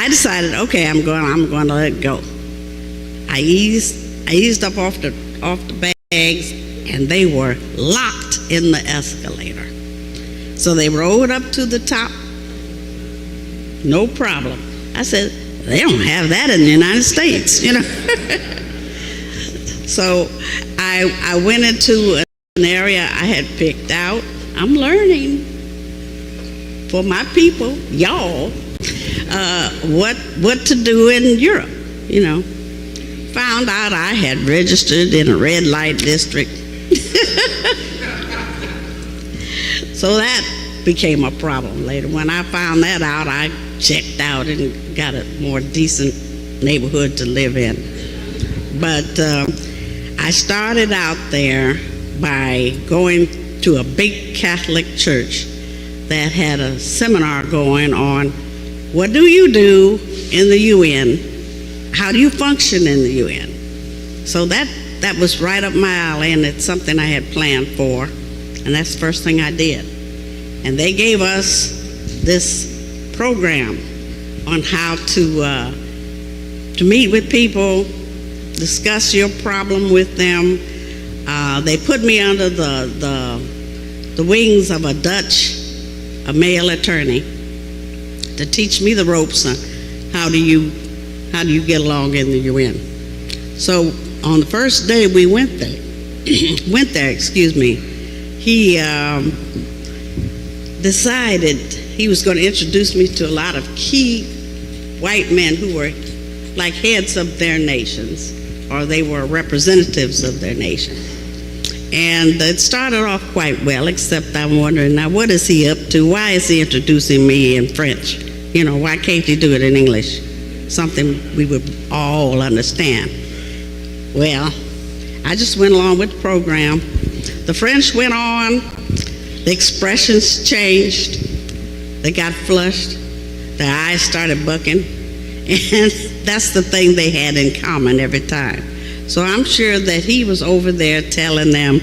I decided, okay, I'm going to let it go. I eased up off the bags, and they were locked in the escalator. So they rode up to the top, no problem. I said, they don't have that in the United States, you know. So I went into an area I had picked out. I'm learning for my people, y'all, what to do in Europe, you know. Found out I had registered in a red light district. So that became a problem later. When I found that out, I checked out and got a more decent neighborhood to live in. But I started out there by going to a big Catholic church that had a seminar going on what do you do in the UN? How do you function in the UN? So that was right up my alley, and it's something I had planned for, and that's the first thing I did. And they gave us this program on how to meet with people, discuss your problem with them. They put me under the wings of a male attorney, to teach me the ropes on how do you get along in the UN. So on the first day we went there, he decided he was going to introduce me to a lot of key white men who were like heads of their nations, or they were representatives of their nation. And it started off quite well, except I'm wondering, now what is he up to? Why is he introducing me in French? You know, why can't he do it in English? Something we would all understand. Well, I just went along with the program. The French went on, the expressions changed, they got flushed, their eyes started bucking, and that's the thing they had in common every time. So I'm sure that he was over there telling them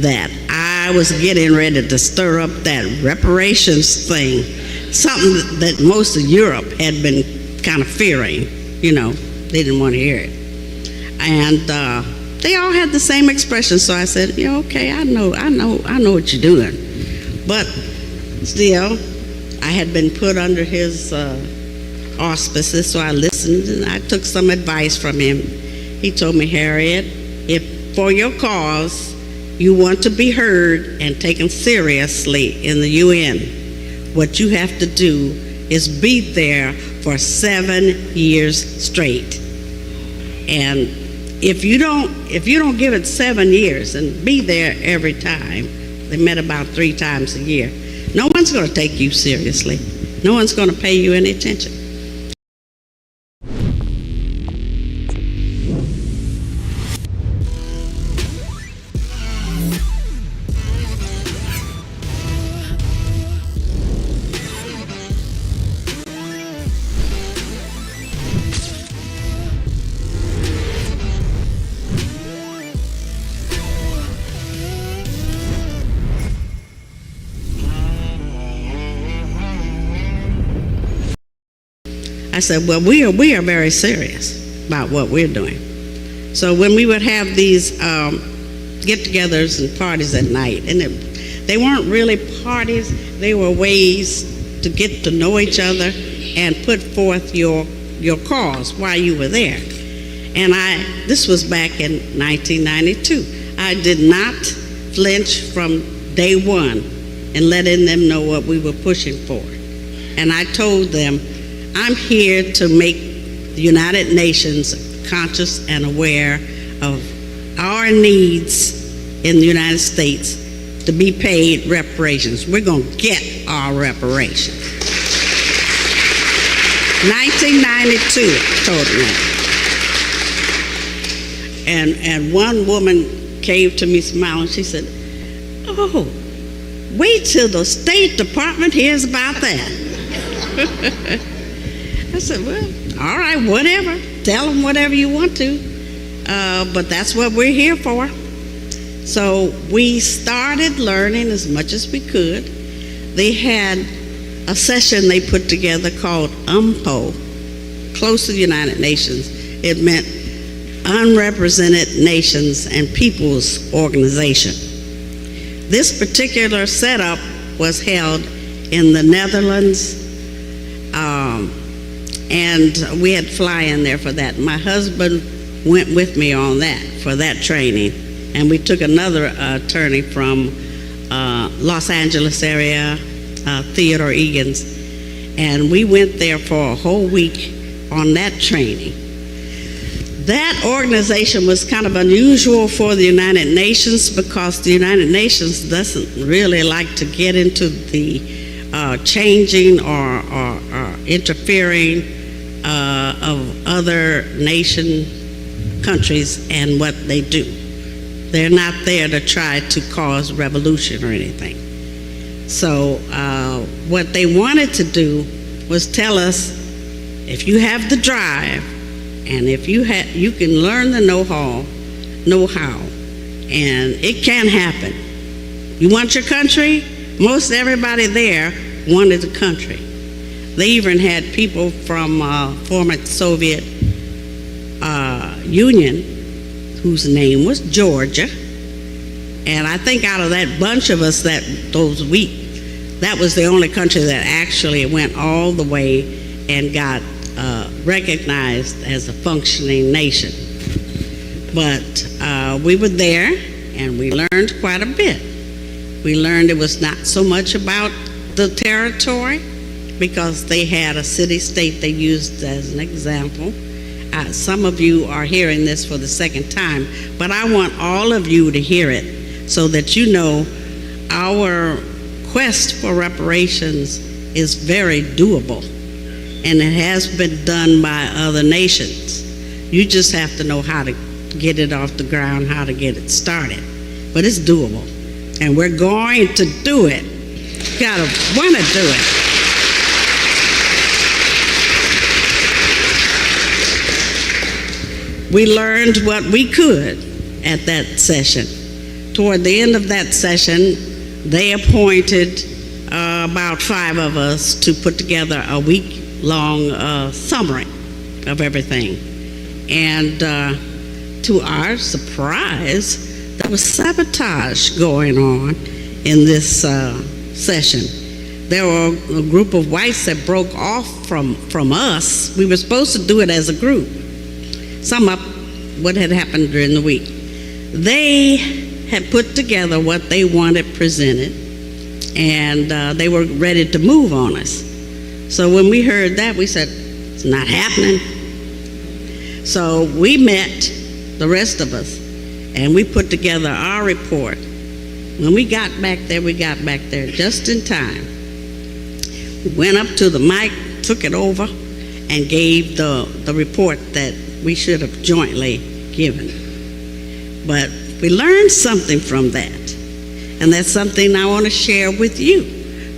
that I was getting ready to stir up that reparations thing, something that most of Europe had been kind of fearing. You know, they didn't want to hear it. And they all had the same expression. So I said, yeah, okay, I know what you're doing. But still, I had been put under his auspices, so I listened and I took some advice from him. He told me, Harriet, if for your cause you want to be heard and taken seriously in the UN, what you have to do is be there for 7 years straight. And if you don't give it 7 years and be there every time, they met about 3 times a year, no one's going to take you seriously. No one's going to pay you any attention. I said, well, we are very serious about what we're doing. So when we would have these get-togethers and parties at night, and they weren't really parties, they were ways to get to know each other and put forth your cause while you were there. And this was back in 1992. I did not flinch from day one in letting them know what we were pushing for. And I told them, I'm here to make the United Nations conscious and aware of our needs in the United States to be paid reparations. We're going to get our reparations. 1992, I told them that. And one woman came to me smiling. She said, oh, wait till the State Department hears about that. I said, well, all right, whatever. Tell them whatever you want to. But that's what we're here for. So we started learning as much as we could. They had a session they put together called UMPO, close to the United Nations, it meant Unrepresented Nations and Peoples Organization. This particular setup was held in the Netherlands, and we had to fly in there for that. My husband went with me on that, for that training, and we took another attorney from Los Angeles area, Theodore Egan's, and we went there for a whole week on that training. That organization was kind of unusual for the United Nations, because the United Nations doesn't really like to get into the changing or interfering of other nation countries and what they do. They're not there to try to cause revolution or anything. So what they wanted to do was tell us, if you have the drive, and if you can learn the know-how, and it can happen. You want your country? Most everybody there wanted the country. They even had people from former Soviet Union, whose name was Georgia. And I think out of that bunch of us, that was the only country that actually went all the way and got recognized as a functioning nation. But we were there, and we learned quite a bit. We learned it was not so much about the territory, because they had a city-state they used as an example. Some of you are hearing this for the second time, but I want all of you to hear it so that you know our quest for reparations is very doable, and it has been done by other nations. You just have to know how to get it off the ground, how to get it started. But it's doable, and we're going to do it. Gotta want to do it. We learned what we could at that session. Toward the end of that session, they appointed about 5 of us to put together a week-long summary of everything. And to our surprise, there was sabotage going on in this session. There were a group of whites that broke off from us. We were supposed to do it as a group. Sum up what had happened during the week. They had put together what they wanted presented, and they were ready to move on us. So when we heard that, we said, it's not happening. So we met, the rest of us, and we put together our report. When we got back there just in time. We went up to the mic, took it over, and gave the report that we should have jointly given. But we learned something from that, and that's something I want to share with you.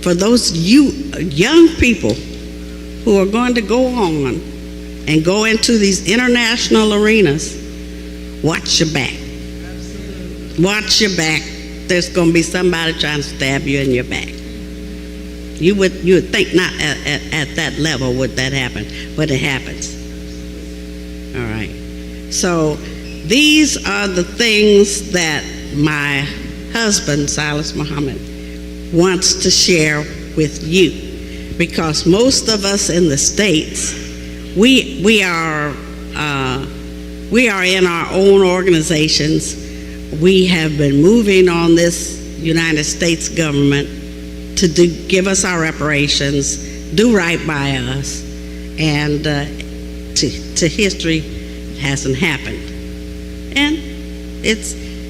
For those young people who are going to go on and go into these international arenas, watch your back. Watch your back. There's going to be somebody trying to stab you in your back. You would think not at that level would that happen, but it happens. All right. So these are the things that my husband, Silas Muhammad, wants to share with you, because most of us in the States, we are in our own organizations. We have been moving on this United States government to give us our reparations, do right by us, and to history, it hasn't happened. And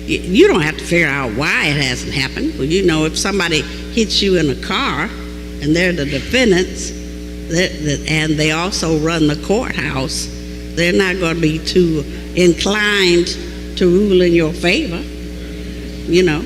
you don't have to figure out why it hasn't happened. Well, you know, if somebody hits you in a car and they're the defendants, and they also run the courthouse, they're not going to be too inclined to rule in your favor, you know.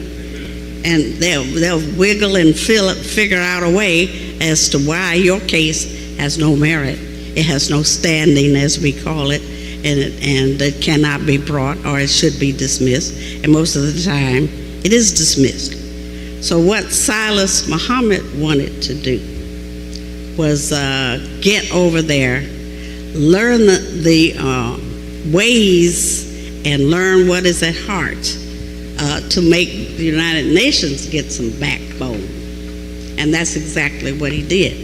And they'll wiggle and figure out a way as to why your case has no merit. It has no standing, as we call it, and it cannot be brought, or it should be dismissed. And most of the time, it is dismissed. So what Silas Muhammad wanted to do was get over there, learn the ways and learn what is at heart to make the United Nations get some backbone. And that's exactly what he did.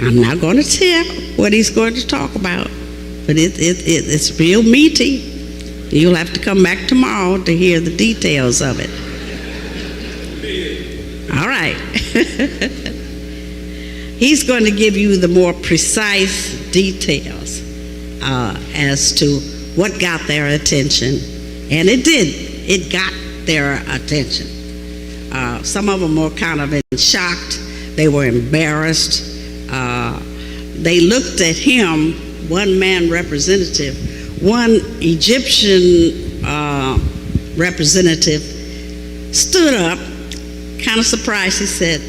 I'm not going to tell what he's going to talk about, but it's real meaty. You'll have to come back tomorrow to hear the details of it. All right. He's going to give you the more precise details as to what got their attention. And it did. It got their attention. Some of them were kind of shocked. They were embarrassed. They looked at him, one man representative, one Egyptian representative stood up, kind of surprised. He said,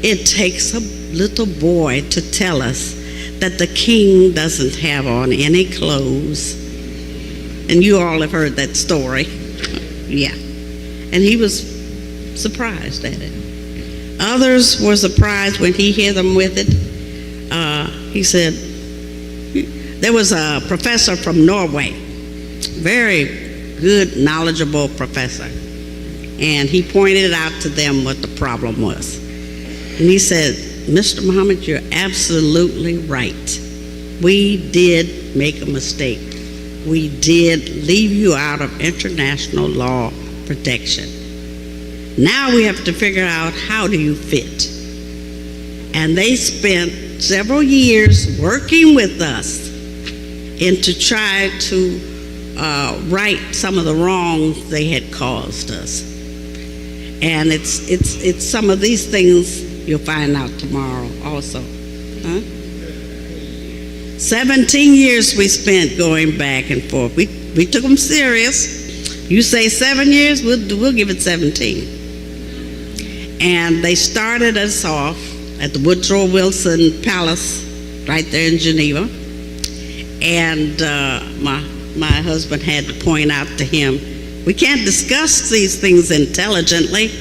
"It takes a little boy to tell us that the king doesn't have on any clothes." And you all have heard that story. Yeah. And he was surprised at it. Others were surprised when he hit them with it. He said, there was a professor from Norway, very good, knowledgeable professor. And he pointed out to them what the problem was. And he said, "Mr. Muhammad, you're absolutely right. We did make a mistake. We did leave you out of international law protection. Now we have to figure out, how do you fit?" And they spent several years working with us to try to right some of the wrongs they had caused us. And it's some of these things you'll find out tomorrow also. 17 years we spent going back and forth. We took them serious. You say 7 years, we'll give it 17. And they started us off at the Woodrow Wilson Palace right there in Geneva. And my husband had to point out to him, we can't discuss these things intelligently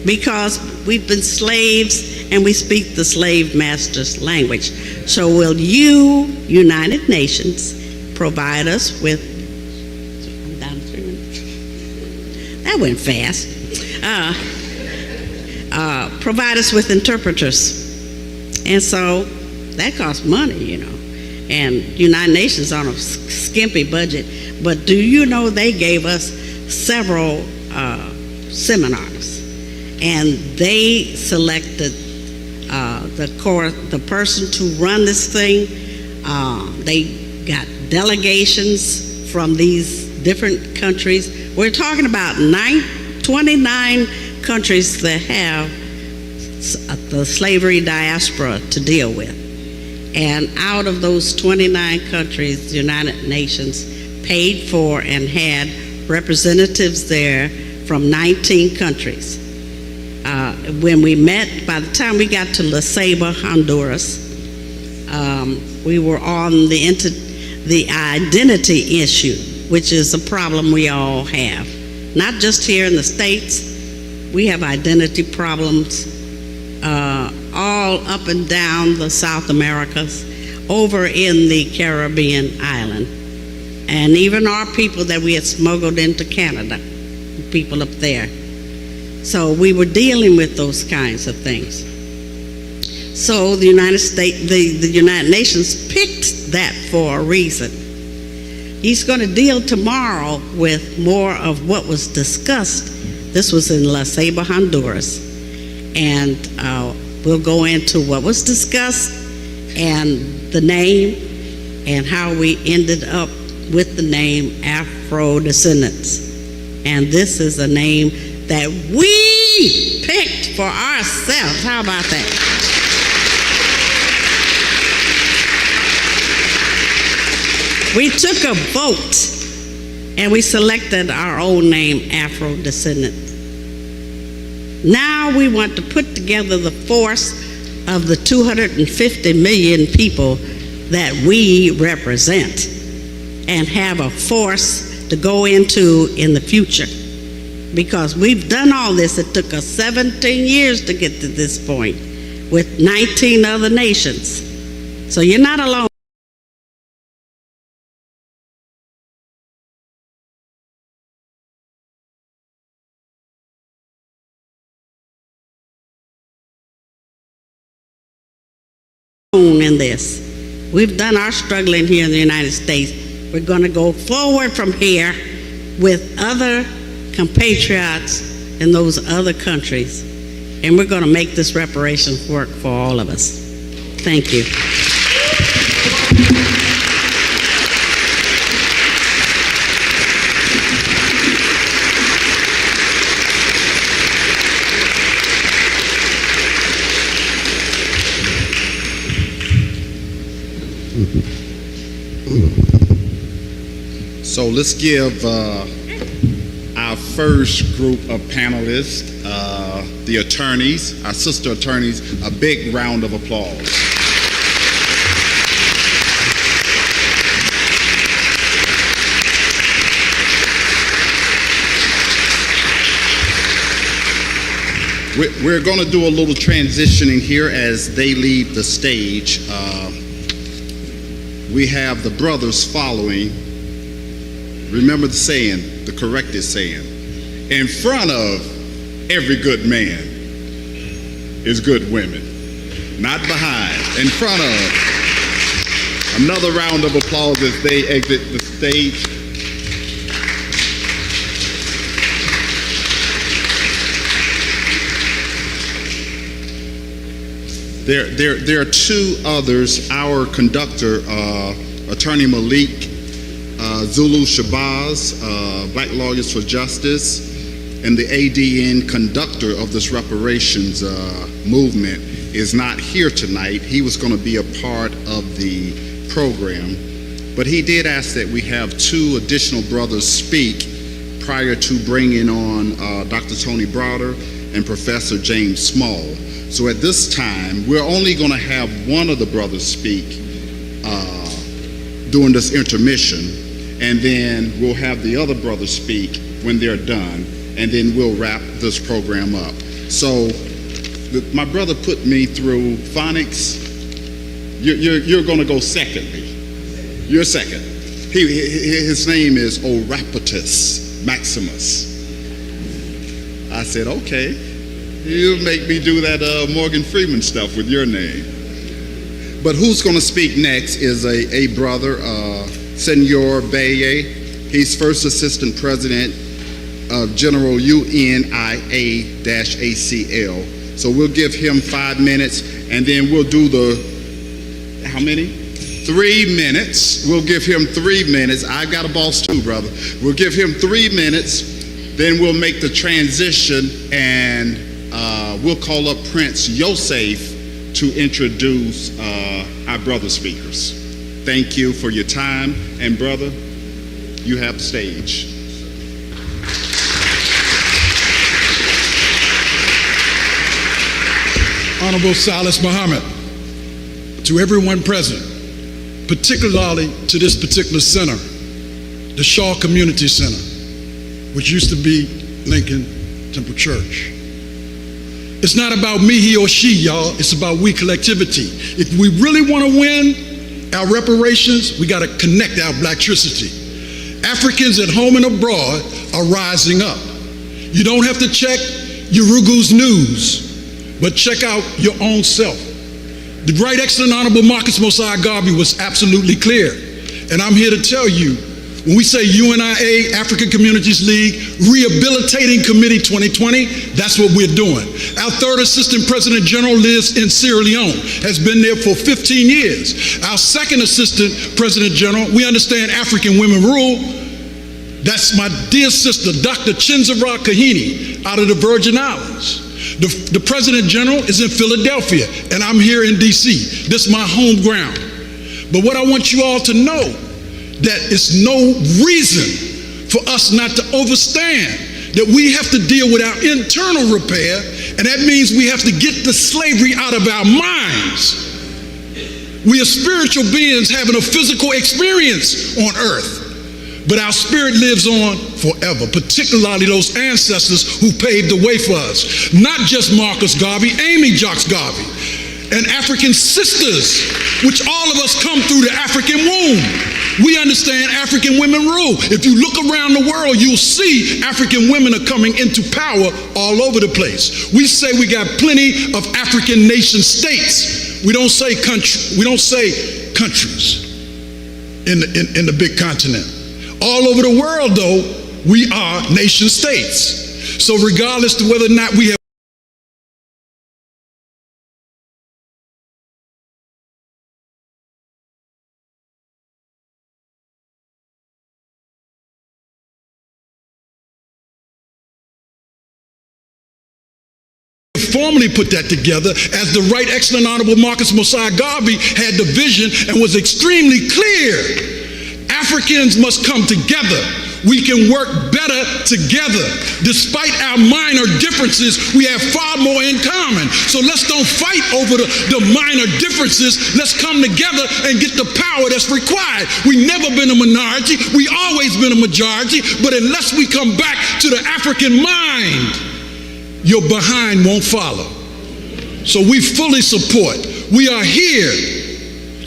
because we've been slaves and we speak the slave master's language. So will you, United Nations, provide us with, I'm down to 3 minutes. That went fast. Provide us with interpreters. And so that costs money, you know. And United Nations on a skimpy budget. But do you know they gave us several seminars, and they selected the person to run this thing. They got delegations from these different countries. We're talking about 29 countries that have the slavery diaspora to deal with. And out of those 29 countries, the United Nations paid for and had representatives there from 19 countries. When we met, by the time we got to La Ceiba, Honduras, we were on the identity issue, which is a problem we all have. Not just here in the States, we have identity problems all up and down the South Americas, over in the Caribbean island, and even our people that we had smuggled into Canada, people up there. So we were dealing with those kinds of things. So the United Nations picked that for a reason. He's going to deal tomorrow with more of what was discussed. This was in La Ceiba, Honduras. And we'll go into what was discussed and the name and how we ended up with the name Afrodescendants. And this is a name that we picked for ourselves. How about that? We took a vote and we selected our own name, Afrodescendant. Now we want to put together the force of the 250 million people that we represent and have a force to go into in the future. Because we've done all this. It took us 17 years to get to this point with 19 other nations. So you're not alone. in this. We've done our struggling here in the United States. We're going to go forward from here with other compatriots in those other countries, and we're going to make this reparations work for all of us. Thank you. So let's give our first group of panelists, the attorneys, our sister attorneys, a big round of applause. We're going to do a little transitioning here as they leave the stage. We have the brothers following. Remember the saying, the corrected saying. In front of every good man is good women. Not behind, in front of. Another round of applause as they exit the stage. There are two others. Our conductor, Attorney Malik, Zulu Shabazz, Black Lawyers for Justice, and the ADN conductor of this reparations movement is not here tonight. He was going to be a part of the program, but he did ask that we have two additional brothers speak prior to bringing on Dr. Tony Browder and Professor James Small. So at this time, we're only going to have one of the brothers speak during this intermission, and then we'll have the other brothers speak when they're done, and then we'll wrap this program up. So my brother put me through phonics. You're going to go secondly. You're second. His name is Orapatus Maximus. I said, okay. You make me do that Morgan Freeman stuff with your name. But who's going to speak next is a brother, Senor Baye. He's First Assistant President of General UNIA-ACL. So we'll give him 5 minutes, and then we'll do the, how many? 3 minutes. We'll give him 3 minutes. I got a boss too, brother. We'll give him 3 minutes, then we'll make the transition, and we'll call up Prince Yosef to introduce our brother speakers. Thank you for your time, and brother, you have the stage. Honorable Salis Muhammad, to everyone present, particularly to this particular center, the Shaw Community Center, which used to be Lincoln Temple Church. It's not about me, he, or she, y'all. It's about we collectivity. If we really want to win our reparations, we got to connect our blacktricity. Africans at home and abroad are rising up. You don't have to check Urugu's news, but check out your own self. The Right Excellent Honorable Marcus Mosiah Garvey was absolutely clear. And I'm here to tell you, when we say UNIA, African Communities League, Rehabilitating Committee 2020, that's what we're doing. Our third Assistant President General lives in Sierra Leone, has been there for 15 years. Our second Assistant President General, we understand African women rule. That's my dear sister, Dr. Chinzara Kahini, out of the Virgin Islands. The President General is in Philadelphia, and I'm here in DC. This is my home ground. But what I want you all to know, that it's no reason for us not to understand that we have to deal with our internal repair, and that means we have to get the slavery out of our minds. We are spiritual beings having a physical experience on earth, but our spirit lives on forever, particularly those ancestors who paved the way for us. Not just Marcus Garvey, Amy Jocks Garvey, and African sisters, which all of us come through the African womb. We understand African women rule. If you look around the world, you'll see African women are coming into power all over the place. We say we got plenty of African nation states, We don't say country. We don't say countries in the big continent. All over the world, though, we are nation states. So regardless of whether or not we have formally put that together, as the Right Excellent Honorable Marcus Mosiah Garvey had the vision and was extremely clear. Africans must come together. We can work better together. Despite our minor differences, we have far more in common. So let's don't fight over the minor differences. Let's come together and get the power that's required. We've never been a minority. We always been a majority. But unless we come back to the African mind, your behind won't follow. So we fully support. We are here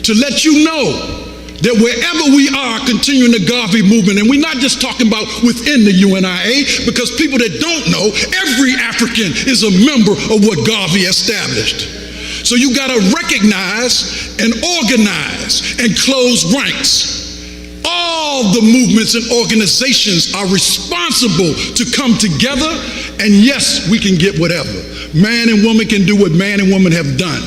to let you know that wherever we are continuing the Garvey movement, and we're not just talking about within the UNIA, because people that don't know, every African is a member of what Garvey established. So you got to recognize and organize and close ranks. All the movements and organizations are responsible to come together, and yes, we can get whatever. Man and woman can do what man and woman have done.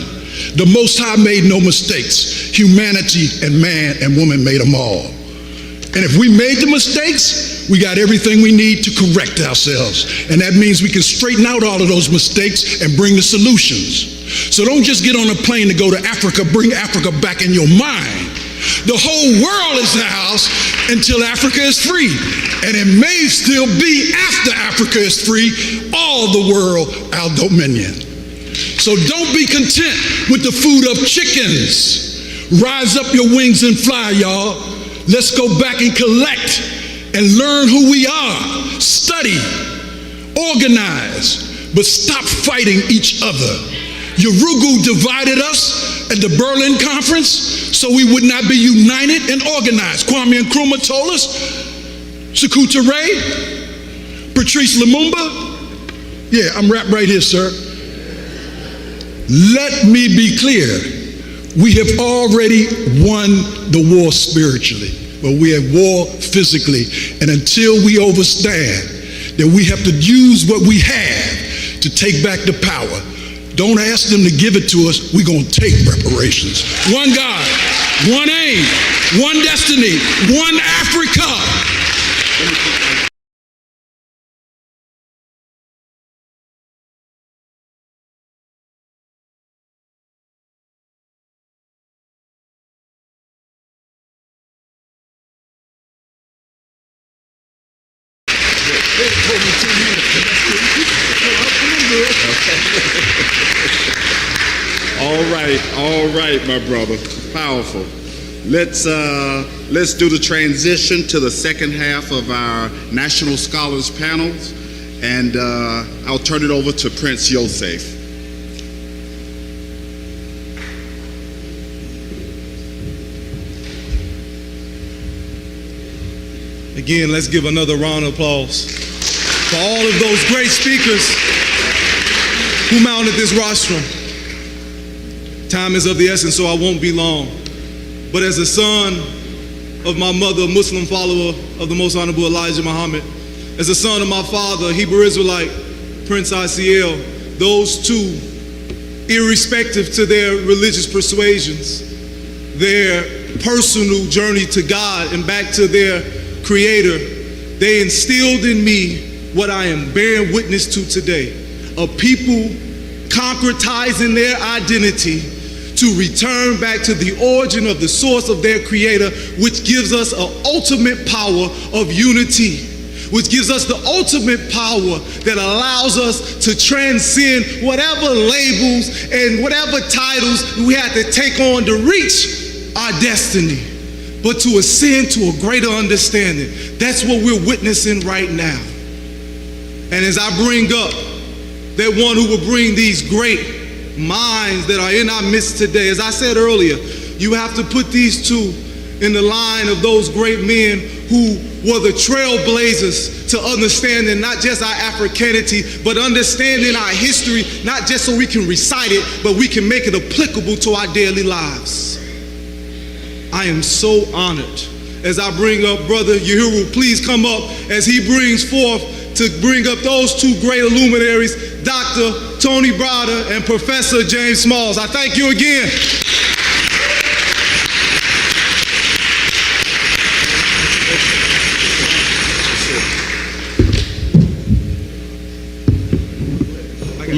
The Most High made no mistakes. Humanity and man and woman made them all. And if we made the mistakes, we got everything we need to correct ourselves. And that means we can straighten out all of those mistakes and bring the solutions. So don't just get on a plane to go to Africa, bring Africa back in your mind. The whole world is the house until Africa is free. And it may still be after Africa is free, all the world our dominion. So don't be content with the food of chickens. Rise up your wings and fly, y'all. Let's go back and collect and learn who we are. Study, organize, but stop fighting each other. Urugu divided us at the Berlin Conference so we would not be united and organized. Kwame Nkrumah told us, Sekou Touré, Patrice Lumumba. Yeah, I'm wrapped right here, sir. Let me be clear. We have already won the war spiritually, but we have war physically. And until we understand that we have to use what we have to take back the power, don't ask them to give it to us. We're going to take reparations. One God, one aim, one destiny, one Africa. All right, my brother. Powerful. Let's do the transition to the second half of our National Scholars panels, and I'll turn it over to Prince Yosef. Again, let's give another round of applause for all of those great speakers who mounted this rostrum. Time is of the essence, so I won't be long. But as a son of my mother, a Muslim follower of the Most Honorable Elijah Muhammad, as a son of my father, Hebrew Israelite, Prince ICL, those two, irrespective to their religious persuasions, their personal journey to God and back to their Creator, they instilled in me what I am bearing witness to today, a people concretizing their identity to return back to the origin of the source of their Creator, which gives us an ultimate power of unity, which gives us the ultimate power that allows us to transcend whatever labels and whatever titles we had to take on to reach our destiny, but to ascend to a greater understanding. That's what we're witnessing right now. And as I bring up that one who will bring these great minds that are in our midst today, as I said earlier, you have to put these two in the line of those great men who were the trailblazers to understanding not just our Africanity, but understanding our history, not just so we can recite it, but we can make it applicable to our daily lives. I am so honored as I bring up Brother Uhuru. Please come up as he brings forth to bring up those two great luminaries, Dr. Tony Browder and Professor James Smalls. I thank you again.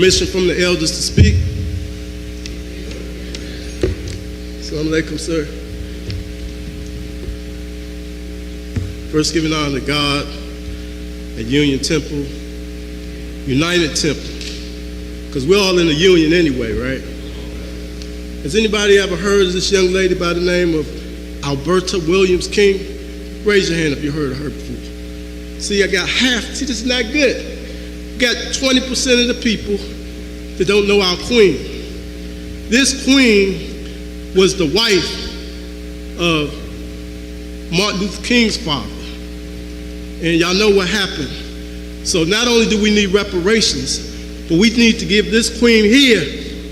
Permission from the elders to speak. Assalamu alaikum, sir. First, giving honor to God at Union Temple, United Temple, because we're all in the union anyway, right? Has anybody ever heard of this young lady by the name of Alberta Williams King? Raise your hand if you heard of her before. See, I got half. See, this is not good. Got 20% of the people that don't know our queen. This queen was the wife of Martin Luther King's father. And y'all know what happened. So not only do we need reparations, but we need to give this queen here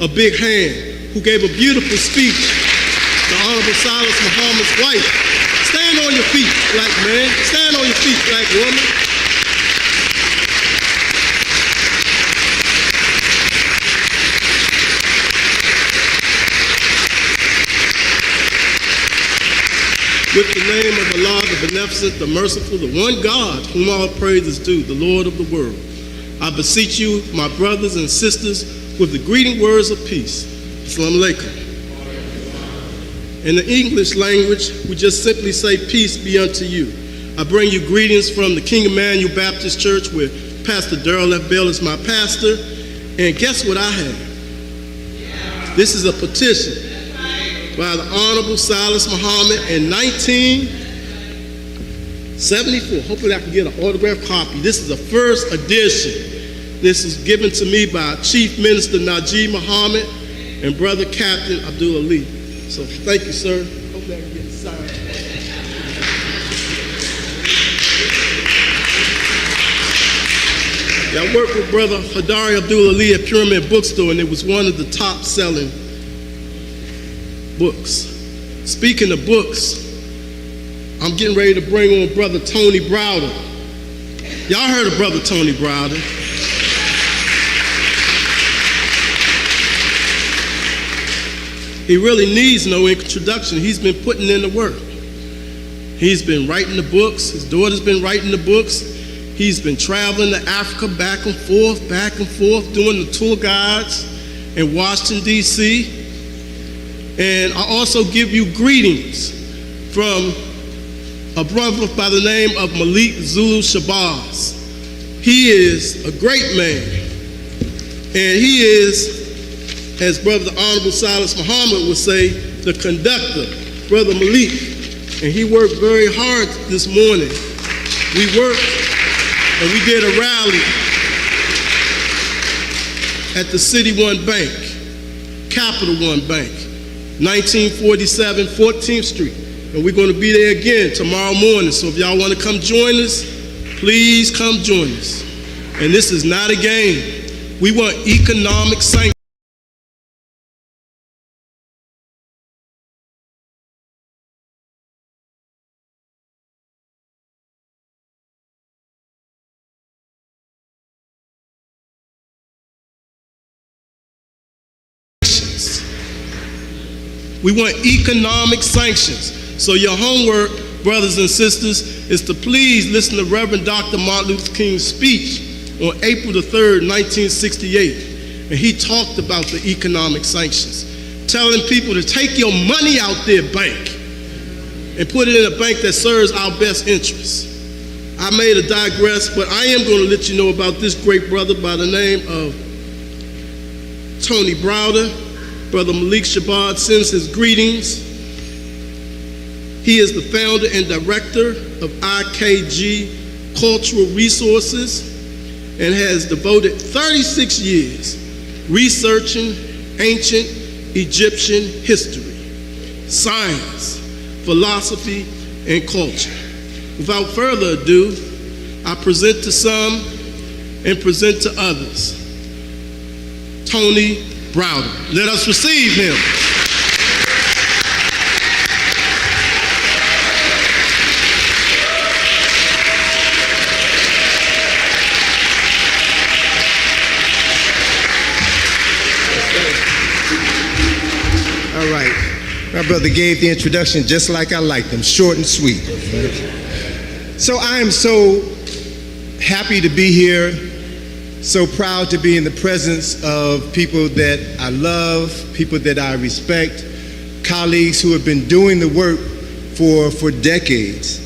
a big hand, who gave a beautiful speech, the Honorable Silas Muhammad's wife. Stand on your feet, black man. Stand on your feet, black woman. With the name of Allah, the beneficent, the merciful, the one God, whom all praise is due, the Lord of the world. I beseech you, my brothers and sisters, with the greeting words of peace. Assalamu alaikum. In the English language, we just simply say, peace be unto you. I bring you greetings from the King Emmanuel Baptist Church, where Pastor Darrell F. Bell is my pastor. And guess what I have? This is a petition by the Honorable Silas Muhammad in 1974. Hopefully I can get an autographed copy. This is the first edition. This is given to me by Chief Minister Najib Muhammad and Brother Captain Abdul Ali. So thank you, sir. Hopefully I can get it signed. Yeah, I worked with Brother Hadari Abdul Ali at Pyramid Bookstore, and it was one of the top selling books. Speaking of books, I'm getting ready to bring on Brother Tony Browder. Y'all heard of Brother Tony Browder. He really needs no introduction. He's been putting in the work. He's been writing the books. His daughter's been writing the books. He's been traveling to Africa back and forth, doing the tour guides in Washington, D.C., and I also give you greetings from a brother by the name of Malik Zulu Shabazz. He is a great man. And he is, as Brother the Honorable Silas Muhammad would say, the conductor, Brother Malik. And he worked very hard this morning. We worked and we did a rally at the City One Bank, Capital One Bank. 1947 14th Street, and we're going to be there again tomorrow morning. So if y'all want to come join us, please come join us. And this is not a game. We want economic sanctions. We want economic sanctions. So your homework, brothers and sisters, is to please listen to Reverend Dr. Martin Luther King's speech on April the 3rd, 1968. And he talked about the economic sanctions, telling people to take your money out their bank and put it in a bank that serves our best interests. I made a digress, but I am going to let you know about this great brother by the name of Tony Browder. Brother Malik Shabazz sends his greetings. He is the founder and director of IKG Cultural Resources and has devoted 36 years researching ancient Egyptian history, science, philosophy, and culture. Without further ado, I present to some and present to others, Tony Browder. Let us receive him. All right. My brother gave the introduction just like I like them, short and sweet. So I am so happy to be here, so proud to be in the presence of people that I love, people that I respect, colleagues who have been doing the work for decades.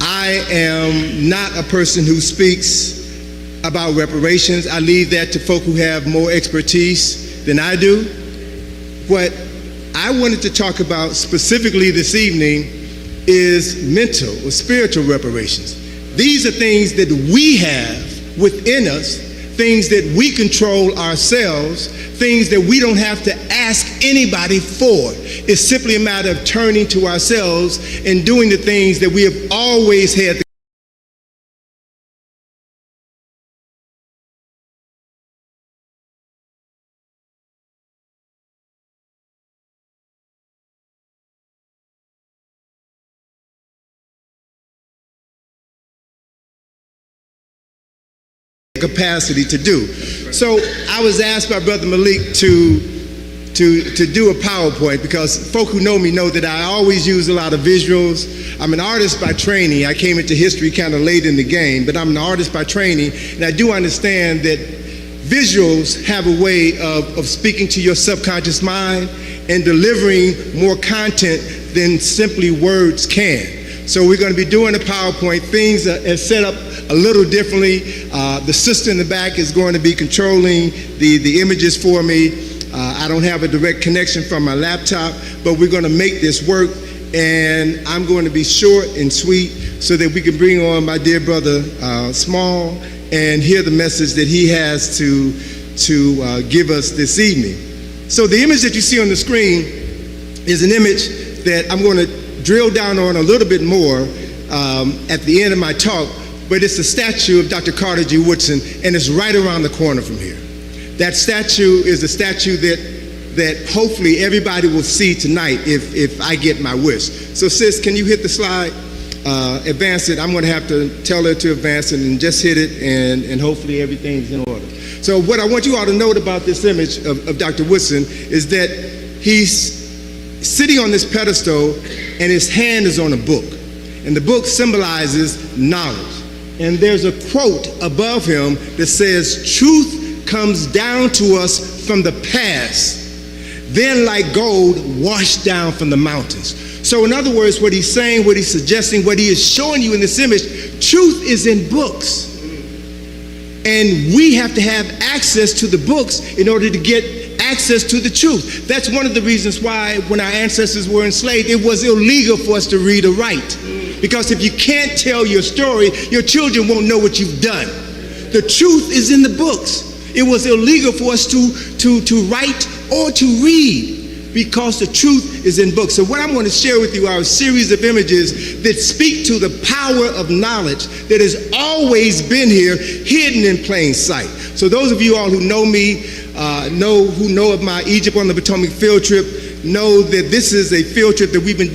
I am not a person who speaks about reparations. I leave that to folk who have more expertise than I do. What I wanted to talk about specifically this evening is mental or spiritual reparations. These are things that we have within us, things that we control ourselves, things that we don't have to ask anybody for. It's simply a matter of turning to ourselves and doing the things that we have always had the capacity to do. So I was asked by Brother Malik to do a PowerPoint, because folk who know me know that I always use a lot of visuals. I'm an artist by training. I came into history kind of late in the game, but I'm an artist by training, and I do understand that visuals have a way of speaking to your subconscious mind and delivering more content than simply words can. So we're going to be doing a PowerPoint. Things are set up a little differently. The sister in the back is going to be controlling the images for me. I don't have a direct connection from my laptop, but we're going to make this work, and I'm going to be short and sweet so that we can bring on my dear brother Small and hear the message that he has to give us this evening. So the image that you see on the screen is an image that I'm going to drill down on a little bit more at the end of my talk, but it's a statue of Dr. Carter G. Woodson, and it's right around the corner from here. That statue is a statue that hopefully everybody will see tonight if I get my wish. So sis, can you hit the slide? Advance it. I'm going to have to tell her to advance it, and just hit it, and hopefully everything's in order. So what I want you all to note about this image of Dr. Woodson is that he's sitting on this pedestal, and his hand is on a book. And the book symbolizes knowledge. And there's a quote above him that says, "Truth comes down to us from the past, then like gold washed down from the mountains." So in other words, what he's saying, what he's suggesting, what he is showing you in this image, truth is in books. And we have to have access to the books in order to get access to the truth. That's one of the reasons why when our ancestors were enslaved, it was illegal for us to read or write. Because if you can't tell your story, your children won't know what you've done. The truth is in the books. It was illegal for us to write or to read, because the truth is in books. So what I'm going to share with you are a series of images that speak to the power of knowledge that has always been here, hidden in plain sight. So those of you all who know me, who know of my Egypt on the Potomac field trip, know that this is a field trip that we've been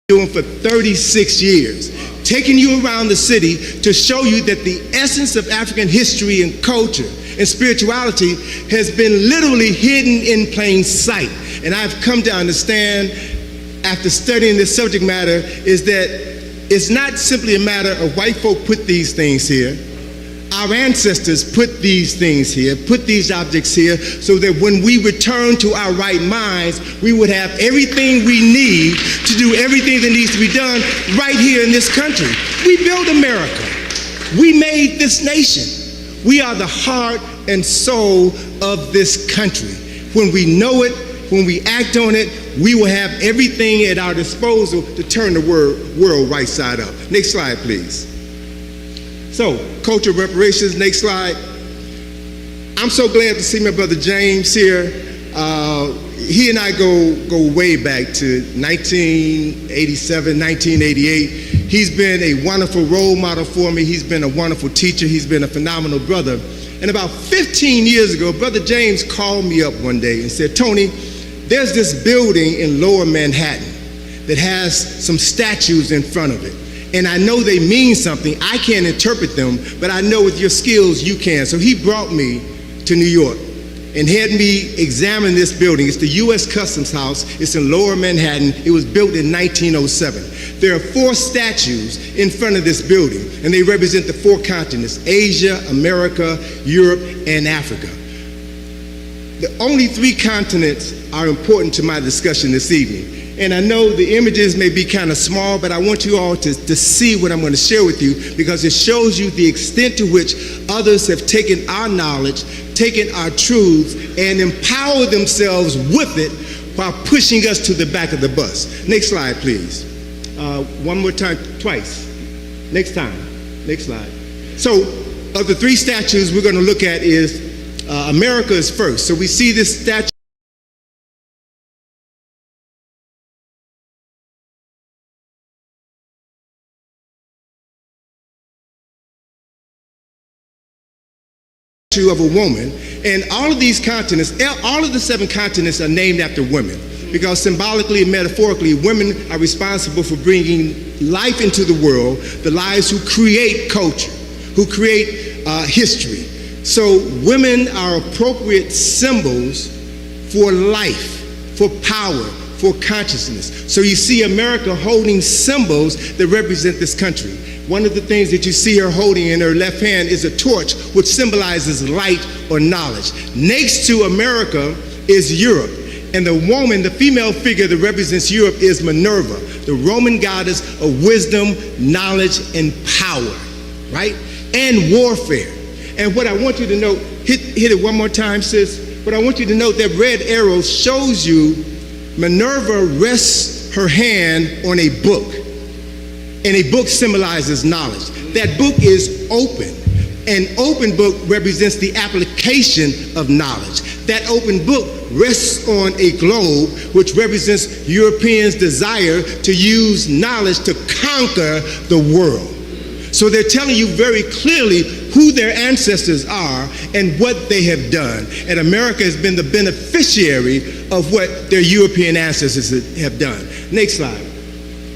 doing for 36 years, taking you around the city to show you that the essence of African history and culture and spirituality has been literally hidden in plain sight. And I've come to understand, after studying this subject matter, is that it's not simply a matter of white folk put these things here. Our ancestors put these things here, put these objects here, so that when we return to our right minds, we would have everything we need to do everything that needs to be done right here in this country. We built America. We made this nation. We are the heart and soul of this country. When we know it, when we act on it, we will have everything at our disposal to turn the world right side up. Next slide, please. So, cultural reparations, next slide. I'm so glad to see my brother James here. He and I go way back to 1987, 1988. He's been a wonderful role model for me. He's been a wonderful teacher. He's been a phenomenal brother. And about 15 years ago, Brother James called me up one day and said, Tony, there's this building in Lower Manhattan that has some statues in front of it. And I know they mean something. I can't interpret them, but I know with your skills you can. So he brought me to New York and had me examine this building. It's the U.S. Customs House. It's in Lower Manhattan. It was built in 1907. There are 4 statues in front of this building, and they represent the 4 continents: Asia, America, Europe, and Africa. The only 3 continents are important to my discussion this evening. And I know the images may be kind of small, but I want you all to see what I'm going to share with you, because it shows you the extent to which others have taken our knowledge, taken our truths, and empowered themselves with it while pushing us to the back of the bus. Next slide, please. One more time, twice. Next time. Next slide. So, of the 3 statues we're going to look at is America is first. So we see this statue of a woman, and all of these continents, all of the 7 continents are named after women, because symbolically and metaphorically, women are responsible for bringing life into the world, the lives who create culture, who create history. So women are appropriate symbols for life, for power, for consciousness. So you see America holding symbols that represent this country. One of the things that you see her holding in her left hand is a torch, which symbolizes light or knowledge. Next to America is Europe. And the woman, the female figure that represents Europe, is Minerva, the Roman goddess of wisdom, knowledge, and power, right? And warfare. And what I want you to note, hit it one more time, sis. What I want you to note, that red arrow shows you Minerva rests her hand on a book. And a book symbolizes knowledge. That book is open. An open book represents the application of knowledge. That open book rests on a globe, which represents Europeans' desire to use knowledge to conquer the world. So they're telling you very clearly who their ancestors are and what they have done. And America has been the beneficiary of what their European ancestors have done. Next slide.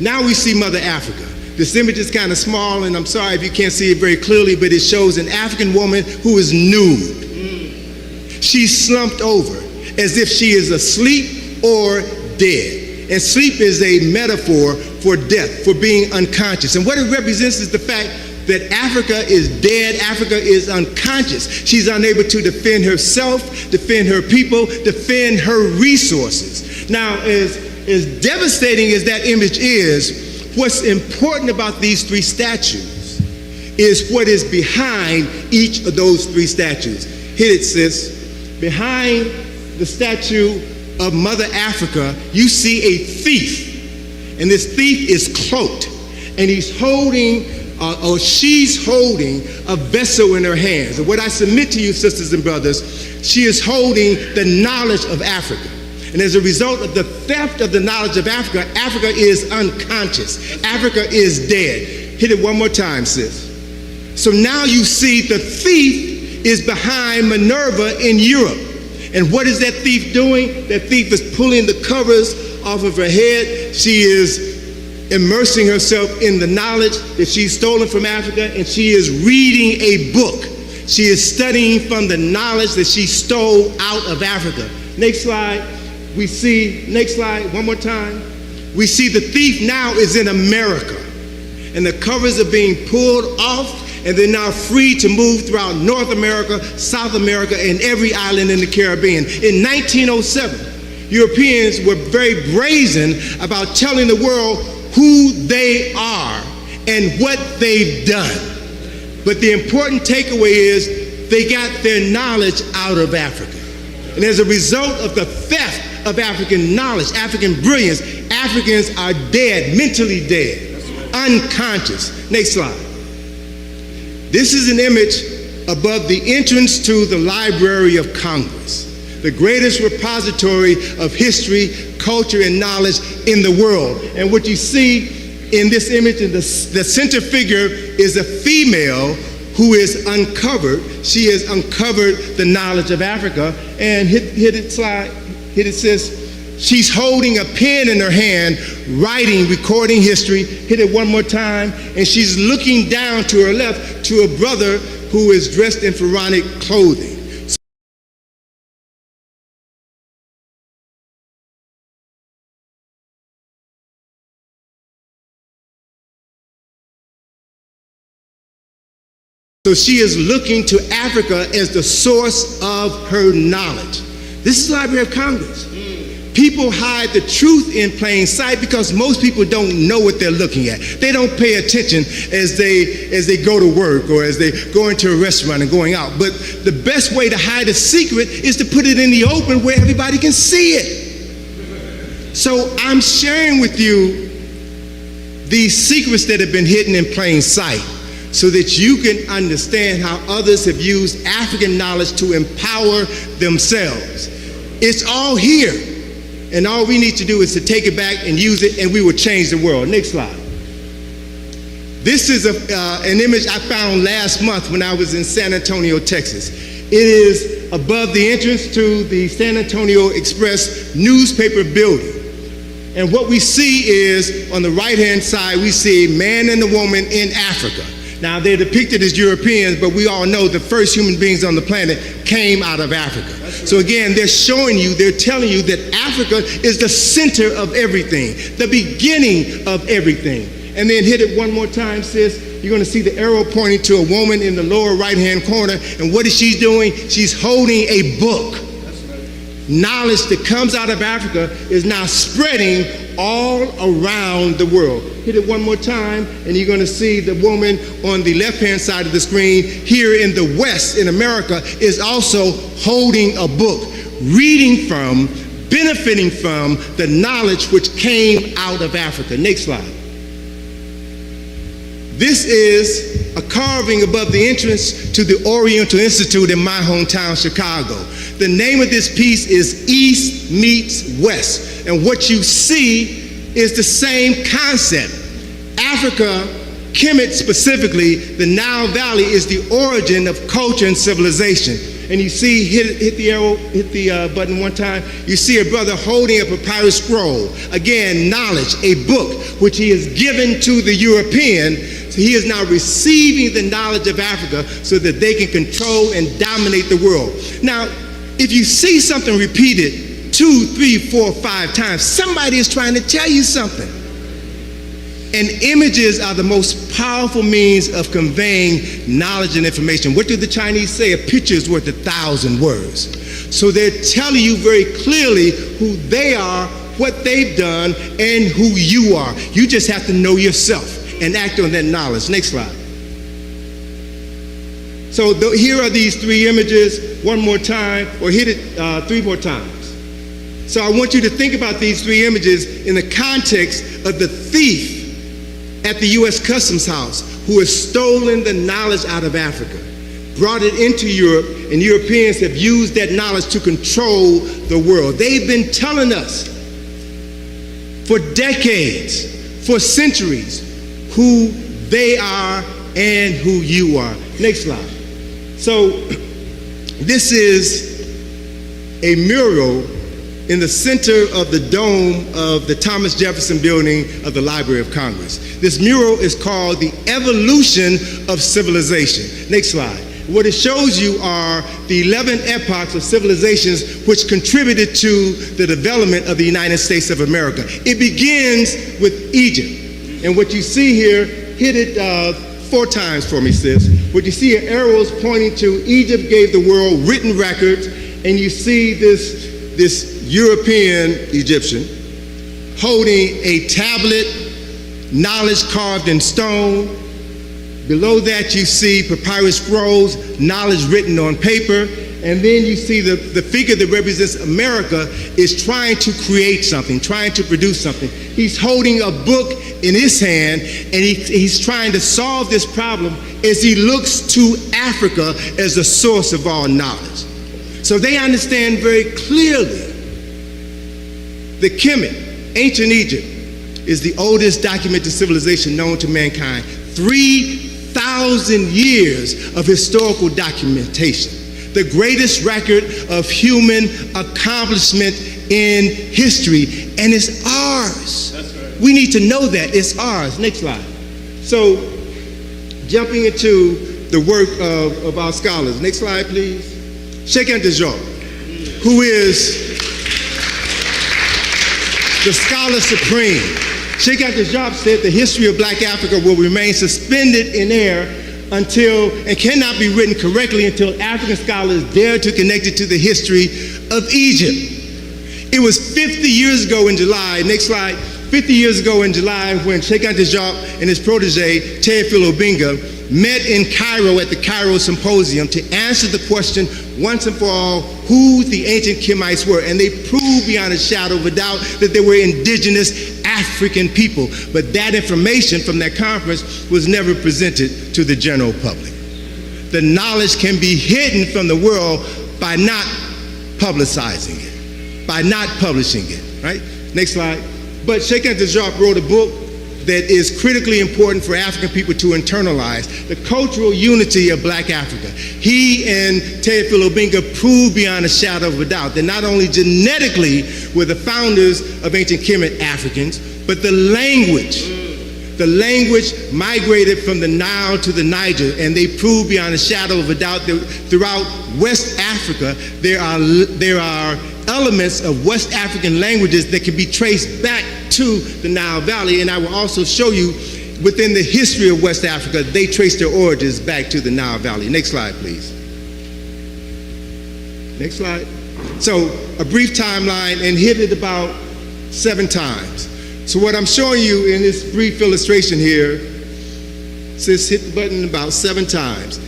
Now we see Mother Africa. This image is kind of small, and I'm sorry if you can't see it very clearly, but it shows an African woman who is nude. She's slumped over as if she is asleep or dead. And sleep is a metaphor for death, for being unconscious. And what it represents is the fact that Africa is dead, Africa is unconscious. She's unable to defend herself, defend her people, defend her resources. Now, as devastating as that image is, what's important about these 3 statues is what is behind each of those 3 statues. Hit it, sis. Behind the statue of Mother Africa, you see a thief. And this thief is cloaked. And he's holding, or she's holding, a vessel in her hands. And what I submit to you, sisters and brothers, she is holding the knowledge of Africa. And as a result of the theft of the knowledge of Africa, Africa is unconscious. Africa is dead. Hit it one more time, sis. So now you see the thief is behind Minerva in Europe. And what is that thief doing? That thief is pulling the covers off of her head. She is immersing herself in the knowledge that she's stolen from Africa, and she is reading a book. She is studying from the knowledge that she stole out of Africa. Next slide. We see, next slide, one more time. We see the thief now is in America, and the covers are being pulled off, and they're now free to move throughout North America, South America, and every island in the Caribbean. In 1907, Europeans were very brazen about telling the world who they are and what they've done. But the important takeaway is they got their knowledge out of Africa. And as a result of the theft of African knowledge, African brilliance. Africans are dead, mentally dead, unconscious. Next slide. This is an image above the entrance to the Library of Congress, the greatest repository of history, culture, and knowledge in the world. And what you see in this image, in the center figure, is a female who is uncovered. She has uncovered the knowledge of Africa. And hit it, slide, hit it, sis. She's holding a pen in her hand, writing, recording history. Hit it one more time. And she's looking down to her left to a brother who is dressed in pharaonic clothing. So she is looking to Africa as the source of her knowledge. This is the Library of Congress. People hide the truth in plain sight because most people don't know what they're looking at. They don't pay attention as they go to work or as they go into a restaurant and going out. But the best way to hide a secret is to put it in the open where everybody can see it. So I'm sharing with you these secrets that have been hidden in plain sight, so that you can understand how others have used African knowledge to empower themselves. It's all here, and all we need to do is to take it back and use it, and we will change the world. Next slide. This is an image I found last month when I was in San Antonio, Texas. It is above the entrance to the San Antonio Express newspaper building. And what we see is, on the right-hand side, we see a man and a woman in Africa. Now, they're depicted as Europeans, but we all know the first human beings on the planet came out of Africa. So again, they're showing you, they're telling you that Africa is the center of everything, the beginning of everything. And then hit it one more time, sis. You're going to see the arrow pointing to a woman in the lower right-hand corner. And what is she doing? She's holding a book. Knowledge that comes out of Africa is now spreading all around the world. Hit it one more time, and you're going to see the woman on the left-hand side of the screen here in the West, in America, is also holding a book, reading from, benefiting from the knowledge which came out of Africa. Next slide. This is a carving above the entrance to the Oriental Institute in my hometown, Chicago. The name of this piece is East Meets West. And what you see is the same concept. Africa, Kemet specifically, the Nile Valley is the origin of culture and civilization. And you see, hit the arrow, hit the button one time, you see a brother holding a papyrus scroll. Again, knowledge, a book, which he has given to the European. So he is now receiving the knowledge of Africa so that they can control and dominate the world. Now, if you see something repeated 2, 3, 4, 5 times, somebody is trying to tell you something. And images are the most powerful means of conveying knowledge and information. What do the Chinese say? A picture is worth 1,000 words. So they're telling you very clearly who they are, what they've done, and who you are. You just have to know yourself and act on that knowledge. Next slide. So here are these 3 images. One more time, or hit it 3 more times. So I want you to think about these 3 images in the context of the thief at the U.S. Customs House who has stolen the knowledge out of Africa, brought it into Europe, and Europeans have used that knowledge to control the world. They've been telling us for decades, for centuries, who they are and who you are. Next slide. So this is a mural in the center of the dome of the Thomas Jefferson Building of the Library of Congress. This mural is called The Evolution of Civilization. Next slide. What it shows you are the 11 epochs of civilizations which contributed to the development of the United States of America. It begins with Egypt. And what you see here, hit it 4 times for me, sis. What you see are arrows pointing to Egypt gave the world written records, and you see this European Egyptian holding a tablet, knowledge carved in stone. Below that you see papyrus scrolls, knowledge written on paper. And then you see the figure that represents America is trying to create something, trying to produce something. He's holding a book in his hand, and he's trying to solve this problem as he looks to Africa as the source of all knowledge. So they understand very clearly that Kemet, ancient Egypt, is the oldest documented civilization known to mankind. 3,000 years of historical documentation. The greatest record of human accomplishment in history, and it's ours. That's right. We need to know that it's ours. Next slide. So, jumping into the work of our scholars. Next slide, please. Sheikh Anta Diop, who is the scholar supreme. Sheikh Anta Diop said the history of Black Africa will remain suspended in air until, and cannot be written correctly until African scholars dare to connect it to the history of Egypt. It was 50 years ago in July, next slide, 50 years ago in July when Sheikh Anta Diop and his protege, Teofilo Obianga, met in Cairo at the Cairo Symposium to answer the question once and for all who the ancient Kemites were, and they proved beyond a shadow of a doubt that they were indigenous African people. But that information from that conference was never presented to the general public. The knowledge can be hidden from the world by not publicizing it, by not publishing it, right? Next slide. But Sheikh Anta Diop wrote a book that is critically important for African people to internalize, the cultural unity of Black Africa. He and Teofilo Obianga proved beyond a shadow of a doubt that not only genetically were the founders of ancient Kemet Africans, but the language migrated from the Nile to the Niger, and they proved beyond a shadow of a doubt that throughout West Africa, there are elements of West African languages that can be traced back to the Nile Valley. And I will also show you within the history of West Africa, they trace their origins back to the Nile Valley. Next slide, please. Next slide. So a brief timeline, and hit it about 7 times. So what I'm showing you in this brief illustration here says hit the button about 7 times.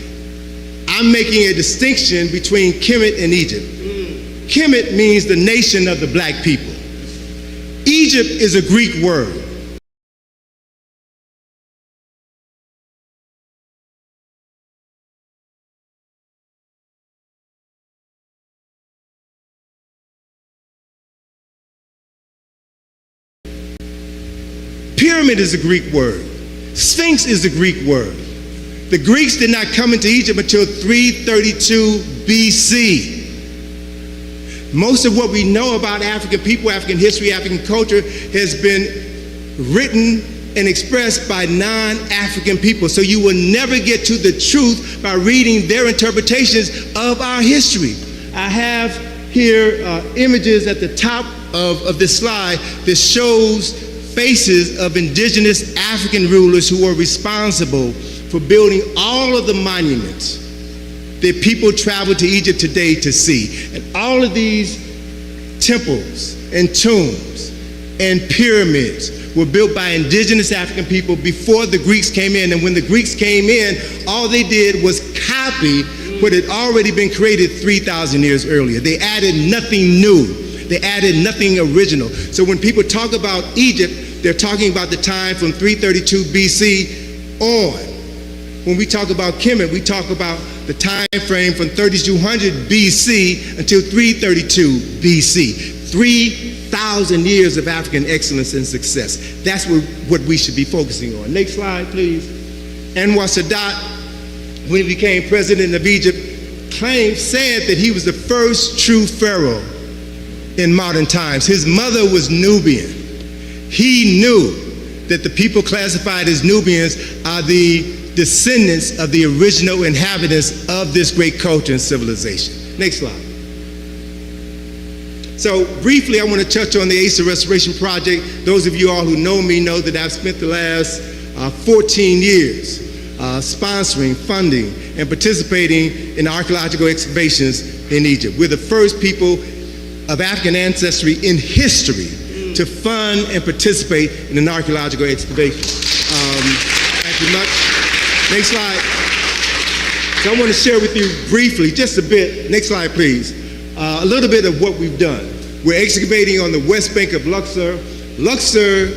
I'm making a distinction between Kemet and Egypt. Kemet means the nation of the Black people. Egypt is a Greek word. Pyramid is a Greek word. Sphinx is a Greek word. The Greeks did not come into Egypt until 332 BC. Most of what we know about African people, African history, African culture has been written and expressed by non-African people. So you will never get to the truth by reading their interpretations of our history. I have here images at the top of this slide that shows faces of indigenous African rulers who were responsible for building all of the monuments that people travel to Egypt today to see. And all of these temples and tombs and pyramids were built by indigenous African people before the Greeks came in. And when the Greeks came in, all they did was copy what had already been created 3,000 years earlier. They added nothing new. They added nothing original. So when people talk about Egypt, they're talking about the time from 332 BC on. When we talk about Kemet, we talk about the time frame from 3200 BC until 332 BC. 3,000 years of African excellence and success. That's what we should be focusing on. Next slide, please. Anwar Sadat, when he became president of Egypt, said that he was the first true pharaoh in modern times. His mother was Nubian. He knew that the people classified as Nubians are the descendants of the original inhabitants of this great culture and civilization. Next slide. So briefly, I want to touch on the Asa Restoration Project. Those of you all who know me know that I've spent the last 14 years sponsoring, funding, and participating in archaeological excavations in Egypt. We're the first people of African ancestry in history to fund and participate in an archaeological excavation. Thank you much. Next slide. So I want to share with you briefly, just a bit, next slide please, a little bit of what we've done. We're excavating on the west bank of Luxor. Luxor,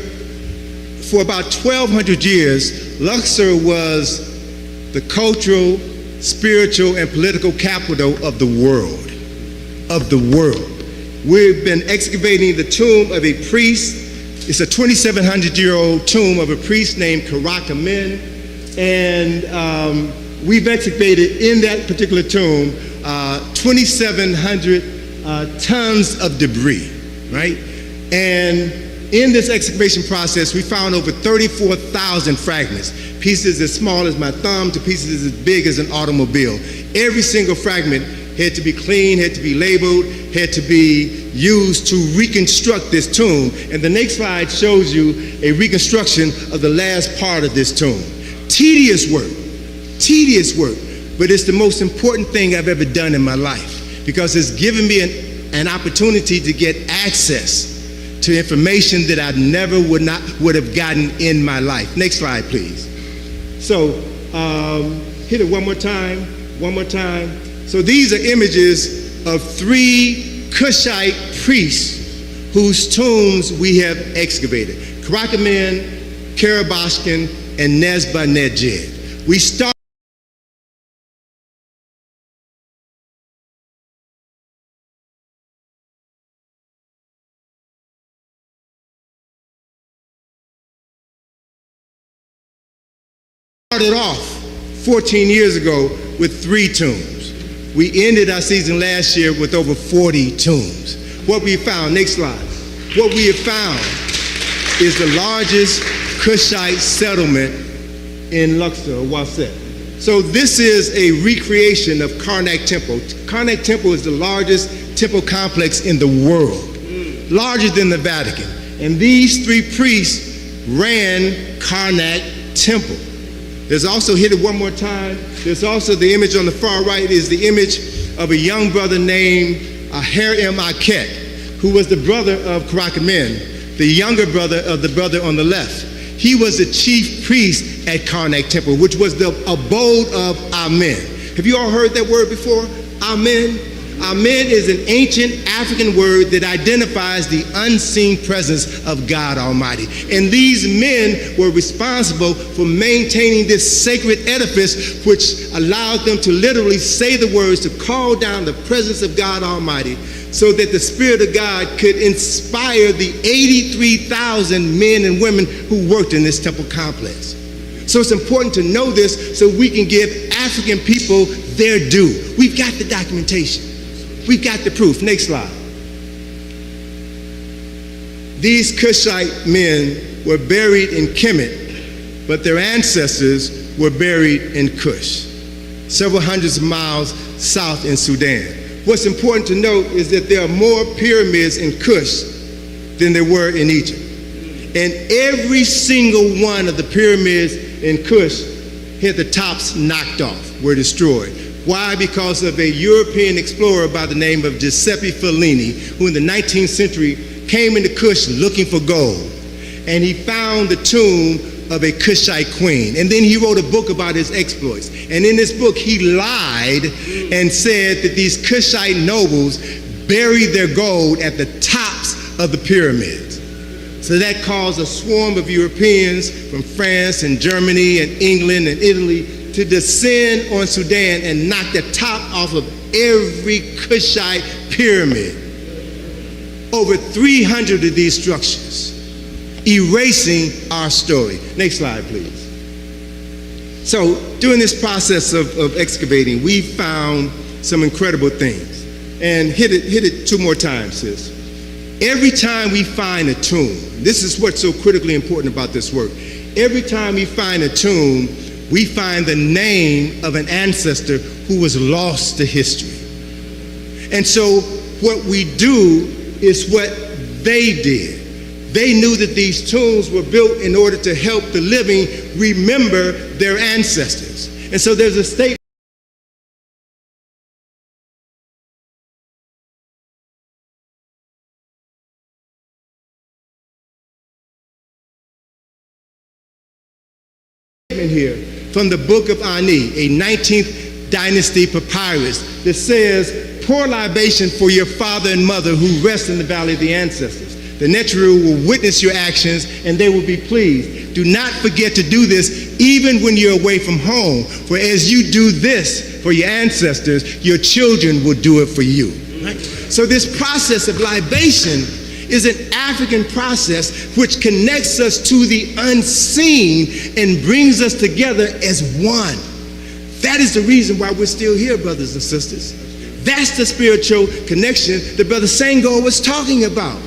for about 1,200 years, Luxor was the cultural, spiritual, and political capital of the world. We've been excavating the tomb of a priest. It's a 2,700-year-old tomb of a priest named Karaka Men, and we've excavated in that particular tomb 2,700 tons of debris, right? And in this excavation process, we found over 34,000 fragments, pieces as small as my thumb to pieces as big as an automobile. Every single fragment had to be cleaned, had to be labeled, had to be used to reconstruct this tomb. And the next slide shows you a reconstruction of the last part of this tomb. Tedious work, but it's the most important thing I've ever done in my life because it's given me an opportunity to get access to information that I never would have gotten in my life. Next slide, please. So, hit it one more time. So these are images of 3 Cushite priests whose tombs we have excavated. Karaka Men, Karabashkin, and Nezba-Nejed. We started off 14 years ago with 3 tombs. We ended our season last year with over 40 tombs. What we found, next slide. What we have found is the largest Cushite settlement in Luxor, Waset. So this is a recreation of Karnak Temple. Karnak Temple is the largest temple complex in the world, larger than the Vatican. And these 3 priests ran Karnak Temple. There's also, hit it one more time, there's also the image on the far right is the image of a young brother named Harem Aket, who was the brother of Karaka Men, the younger brother of the brother on the left. He was the chief priest at Karnak Temple, which was the abode of Amen. Have you all heard that word before? Amen? Amen is an ancient African word that identifies the unseen presence of God Almighty. And these men were responsible for maintaining this sacred edifice, which allowed them to literally say the words to call down the presence of God Almighty so that the Spirit of God could inspire the 83,000 men and women who worked in this temple complex. So it's important to know this so we can give African people their due. We've got the documentation. We've got the proof. Next slide. These Cushite men were buried in Kemet, but their ancestors were buried in Kush, several hundreds of miles south in Sudan. What's important to note is that there are more pyramids in Kush than there were in Egypt. And every single one of the pyramids in Kush had the tops knocked off, were destroyed. Why? Because of a European explorer by the name of Giuseppe Fellini, who in the 19th century came into Kush looking for gold. And he found the tomb of a Kushite queen. And then he wrote a book about his exploits. And in this book, he lied and said that these Kushite nobles buried their gold at the tops of the pyramids. So that caused a swarm of Europeans from France and Germany and England and Italy to descend on Sudan and knock the top off of every Kushite pyramid. Over 300 of these structures, erasing our story. Next slide, please. So during this process of excavating, we found some incredible things. And hit it 2 more times, sis. Every time we find a tomb, this is what's so critically important about this work. Every time we find a tomb, we find the name of an ancestor who was lost to history. And so what we do is what they did. They knew that these tombs were built in order to help the living remember their ancestors. And so there's a statement here from the Book of Ani, a 19th dynasty papyrus that says, pour libation for your father and mother who rest in the valley of the ancestors. The Neteru will witness your actions and they will be pleased. Do not forget to do this even when you're away from home, for as you do this for your ancestors, your children will do it for you. Right? So this process of libation is an African process which connects us to the unseen and brings us together as one. That is the reason why we're still here, brothers and sisters. That's the spiritual connection that Brother Senghor was talking about.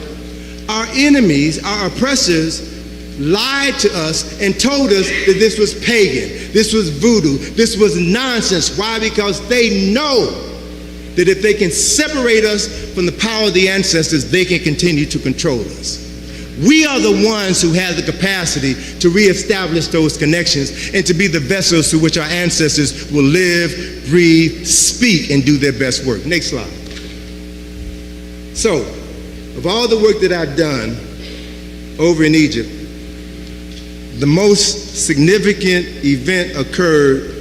Our enemies, our oppressors, lied to us and told us that this was pagan, this was voodoo, this was nonsense. Why? Because they know that if they can separate us from the power of the ancestors, they can continue to control us. We are the ones who have the capacity to reestablish those connections and to be the vessels through which our ancestors will live, breathe, speak, and do their best work. Next slide. So, of all the work that I've done over in Egypt, the most significant event occurred,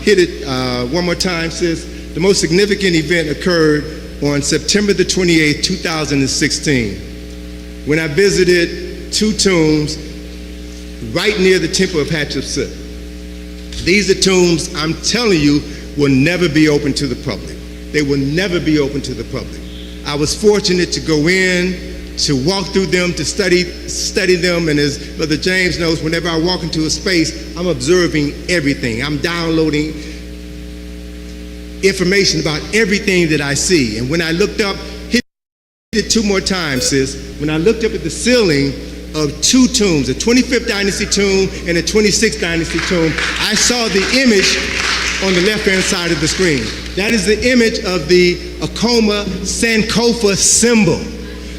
hit it one more time, sis. The most significant event occurred on September the 28th, 2016, when I visited two tombs right near the temple of Hatshepsut. These are tombs, I'm telling you, will never be open to the public. They will never be open to the public. I was fortunate to go in, to walk through them, to study them, and as Brother James knows, whenever I walk into a space, I'm observing everything. I'm downloading information about everything that I see. And when I looked up, hit it two more times, sis. When I looked up at the ceiling of two tombs, a 25th dynasty tomb and a 26th dynasty tomb, I saw the image on the left-hand side of the screen. That is the image of the Akoma Sankofa symbol.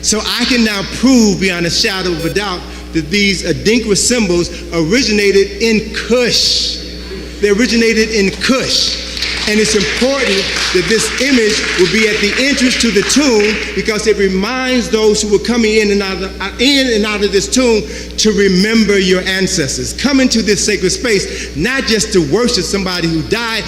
So I can now prove beyond a shadow of a doubt that these Adinkra symbols originated in Kush. They originated in Kush. And it's important that this image will be at the entrance to the tomb because it reminds those who are coming in and out of this tomb to remember your ancestors. Come into this sacred space, not just to worship somebody who died,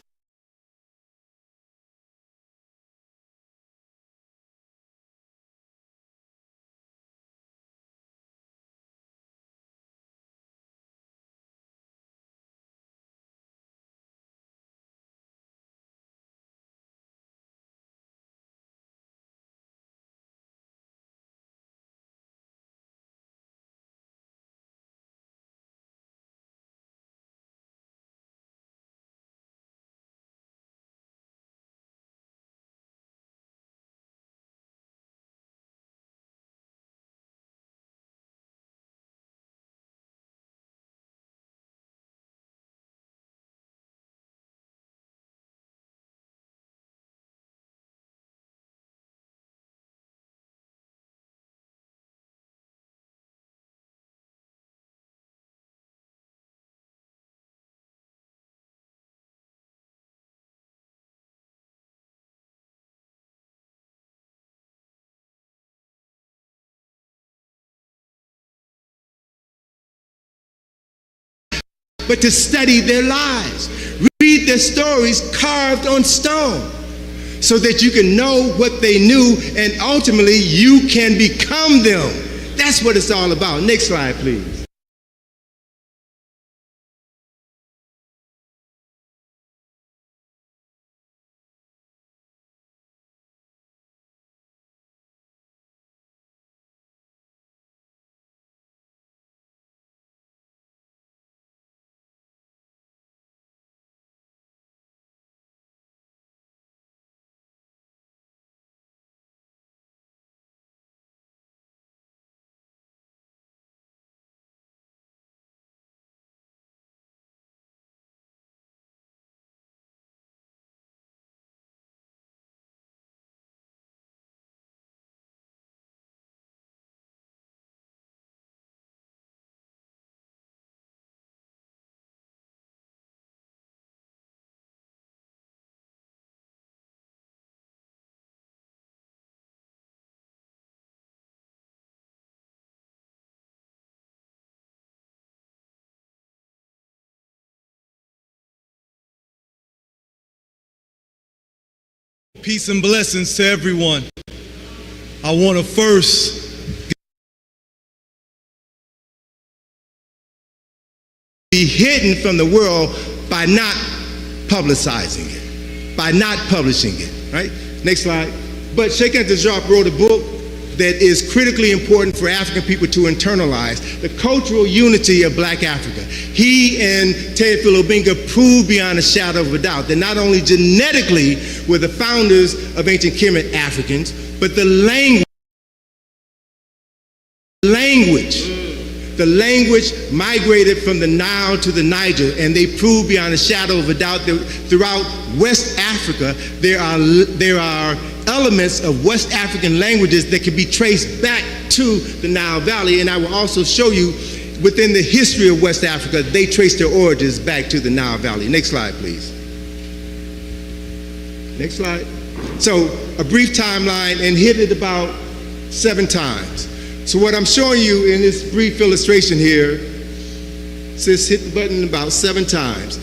but to study their lives. Read their stories carved on stone so that you can know what they knew and ultimately you can become them. That's what it's all about. Next slide, please. Peace and blessings to everyone. I want to first be hidden from the world by not publicizing it, by not publishing it, right? Next slide. But Sheikh Anta Diop wrote a book that is critically important for African people to internalize, the cultural unity of Black Africa. He and Ted Filobinga proved beyond a shadow of a doubt that not only genetically were the founders of ancient Kemet Africans, but the language migrated from the Nile to the Niger, and they proved beyond a shadow of a doubt that throughout West Africa, there are elements of West African languages that can be traced back to the Nile Valley. And I will also show you within the history of West Africa, they trace their origins back to the Nile Valley. Next slide, please. Next slide. So a brief timeline, and hit it about 7 times. So what I'm showing you in this brief illustration here says hit the button about 7 times.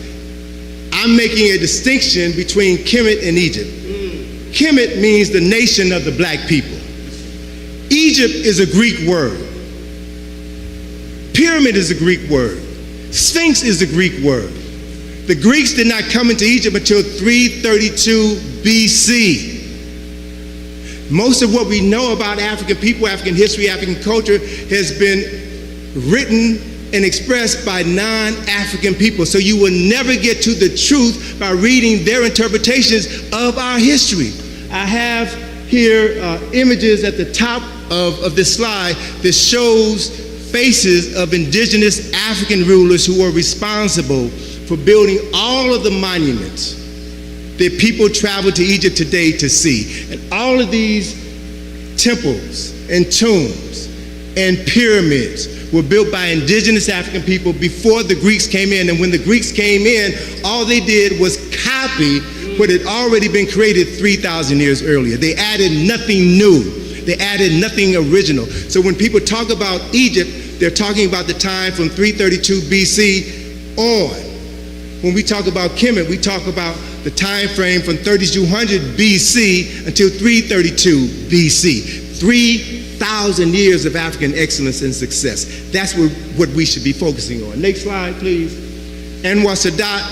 I'm making a distinction between Kemet and Egypt. Kemet means the nation of the Black people. Egypt is a Greek word. Pyramid is a Greek word. Sphinx is a Greek word. The Greeks did not come into Egypt until 332 BC. Most of what we know about African people, African history, African culture has been written and expressed by non-African people. So you will never get to the truth by reading their interpretations of our history. I have here images at the top of this slide that shows faces of indigenous African rulers who were responsible for building all of the monuments that people travel to Egypt today to see. And all of these temples and tombs and pyramids were built by indigenous African people before the Greeks came in. And when the Greeks came in, all they did was copy what had already been created 3,000 years earlier. They added nothing new. They added nothing original. So when people talk about Egypt, they're talking about the time from 332 BC on. When we talk about Kemet, we talk about the time frame from 3200 BC until 332 BC. 3,000 years of African excellence and success. That's what we should be focusing on. Next slide, please. Anwar Sadat,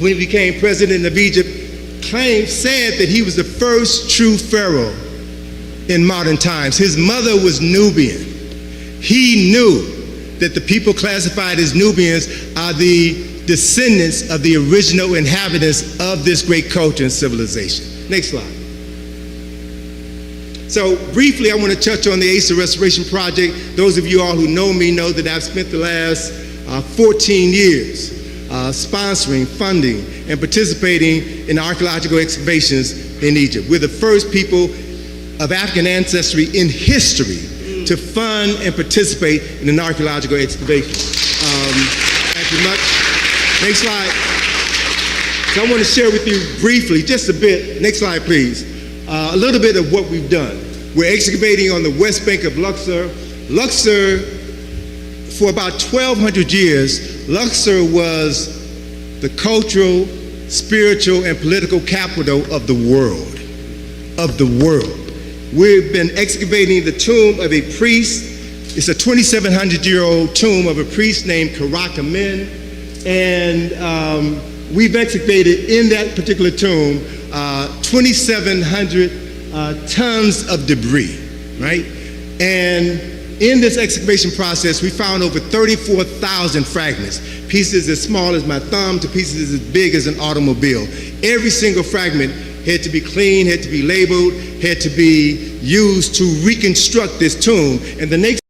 when he became president of Egypt, said that he was the first true pharaoh in modern times. His mother was Nubian. He knew that the people classified as Nubians are the descendants of the original inhabitants of this great culture and civilization. Next slide. So briefly, I want to touch on the Asa Restoration Project. Those of you all who know me know that I've spent the last 14 years sponsoring, funding, and participating in archaeological excavations in Egypt. We're the first people of African ancestry in history to fund and participate in an archaeological excavation. Thank you much. Next slide. So I want to share with you briefly, just a bit, next slide please, a little bit of what we've done. We're excavating on the west bank of Luxor. Luxor, for about 1,200 years, Luxor was the cultural, spiritual, and political capital of the world. We've been excavating the tomb of a priest. It's a 2,700-year-old tomb of a priest named Karak Amen. And we've excavated in that particular tomb 2,700 tons of debris, right? And in this excavation process, we found over 34,000 fragments, pieces as small as my thumb to pieces as big as an automobile. Every single fragment had to be cleaned, had to be labeled, had to be used to reconstruct this tomb. And the next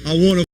I want to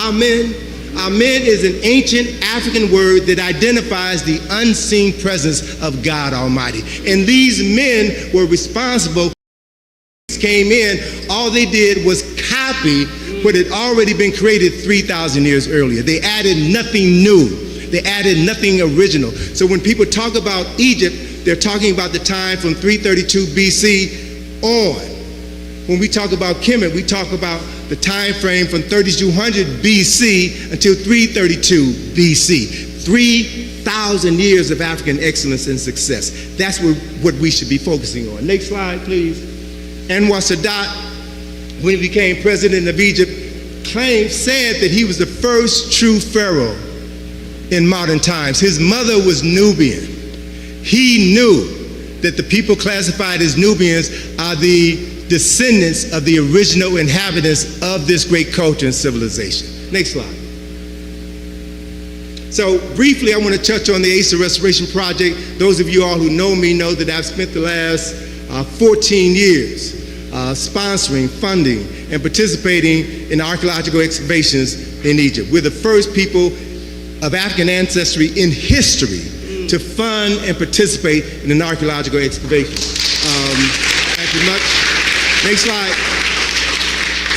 Amen. Amen is an ancient African word that identifies the unseen presence of God Almighty. And these men were responsible. Came in, all they did was copy what had already been created 3,000 years earlier. They added nothing new. They added nothing original. So when people talk about Egypt, they're talking about the time from 332 BC on. When we talk about Kemet, we talk about the time frame from 3200 BC until 332 BC. 3,000 years of African excellence and success. That's what we should be focusing on. Next slide, please. Anwar Sadat, when he became president of Egypt, said that he was the first true pharaoh in modern times. His mother was Nubian. He knew that the people classified as Nubians are the descendants of the original inhabitants of this great culture and civilization. Next slide. So briefly, I want to touch on the Asa Restoration Project. Those of you all who know me know that I've spent the last 14 years sponsoring, funding, and participating in archaeological excavations in Egypt. We're the first people of African ancestry in history to fund and participate in an archaeological excavation. Thank you much. Next slide.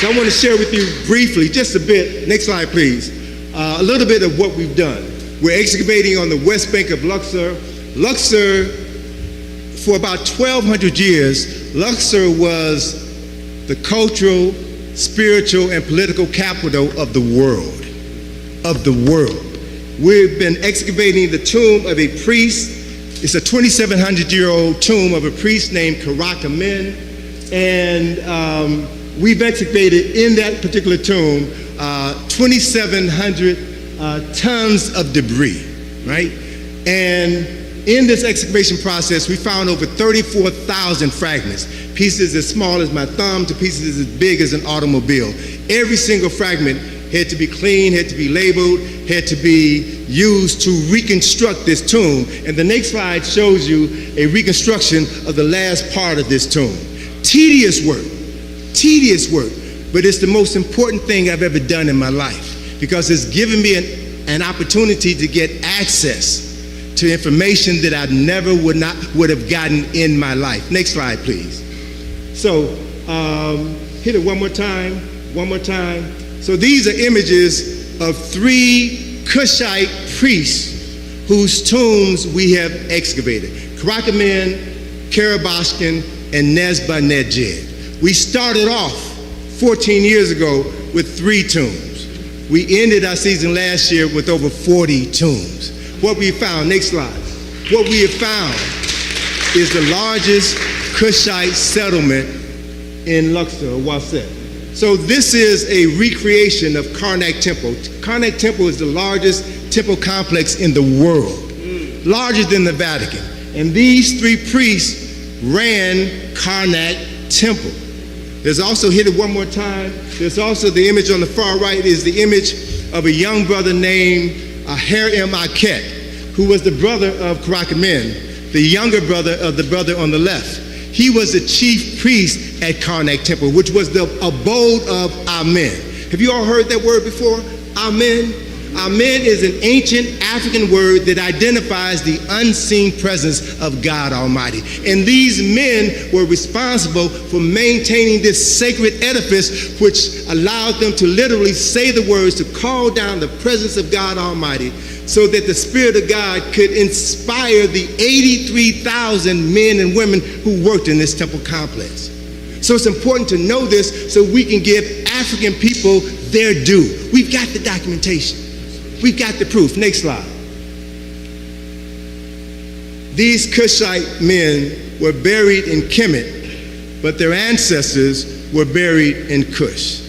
So I want to share with you briefly, just a bit, next slide please, a little bit of what we've done. We're excavating on the west bank of Luxor. Luxor, for about 1,200 years, Luxor was the cultural, spiritual, and political capital of the world. Of the world. We've been excavating the tomb of a priest. It's a 2,700-year-old tomb of a priest named Karak Amen. And we've excavated in that particular tomb 2,700 tons of debris, right? And in this excavation process, we found over 34,000 fragments, pieces as small as my thumb to pieces as big as an automobile. Every single fragment had to be cleaned, had to be labeled, had to be used to reconstruct this tomb. And the next slide shows you a reconstruction of the last part of this tomb. Tedious work, but it's the most important thing I've ever done in my life because it's given me an opportunity to get access to information that I never would have gotten in my life. Next slide, please. So, hit it one more time. So these are images of 3 Cushite priests whose tombs we have excavated. Karak-Amen, Karabashkin, and Nezba-Nedjed. We started off 14 years ago with 3 tombs. We ended our season last year with over 40 tombs. What we found, next slide. What we have found is the largest Cushite settlement in Luxor, or Waset. So this is a recreation of Karnak Temple. Karnak Temple is the largest temple complex in the world, larger than the Vatican. And these 3 priests ran Karnak Temple. There's also, hit it one more time, there's also the image on the far right is the image of a young brother named Harem Aket, who was the brother of Karakomen, the younger brother of the brother on the left. He was the chief priest at Karnak Temple, which was the abode of Amen. Have you all heard that word before? Amen. Amen is an ancient African word that identifies the unseen presence of God Almighty. And these men were responsible for maintaining this sacred edifice, which allowed them to literally say the words to call down the presence of God Almighty, so that the Spirit of God could inspire the 83,000 men and women who worked in this temple complex. So it's important to know this so we can give African people their due. We've got the documentation. We've got the proof. Next slide. These Cushite men were buried in Kemet, but their ancestors were buried in Cush,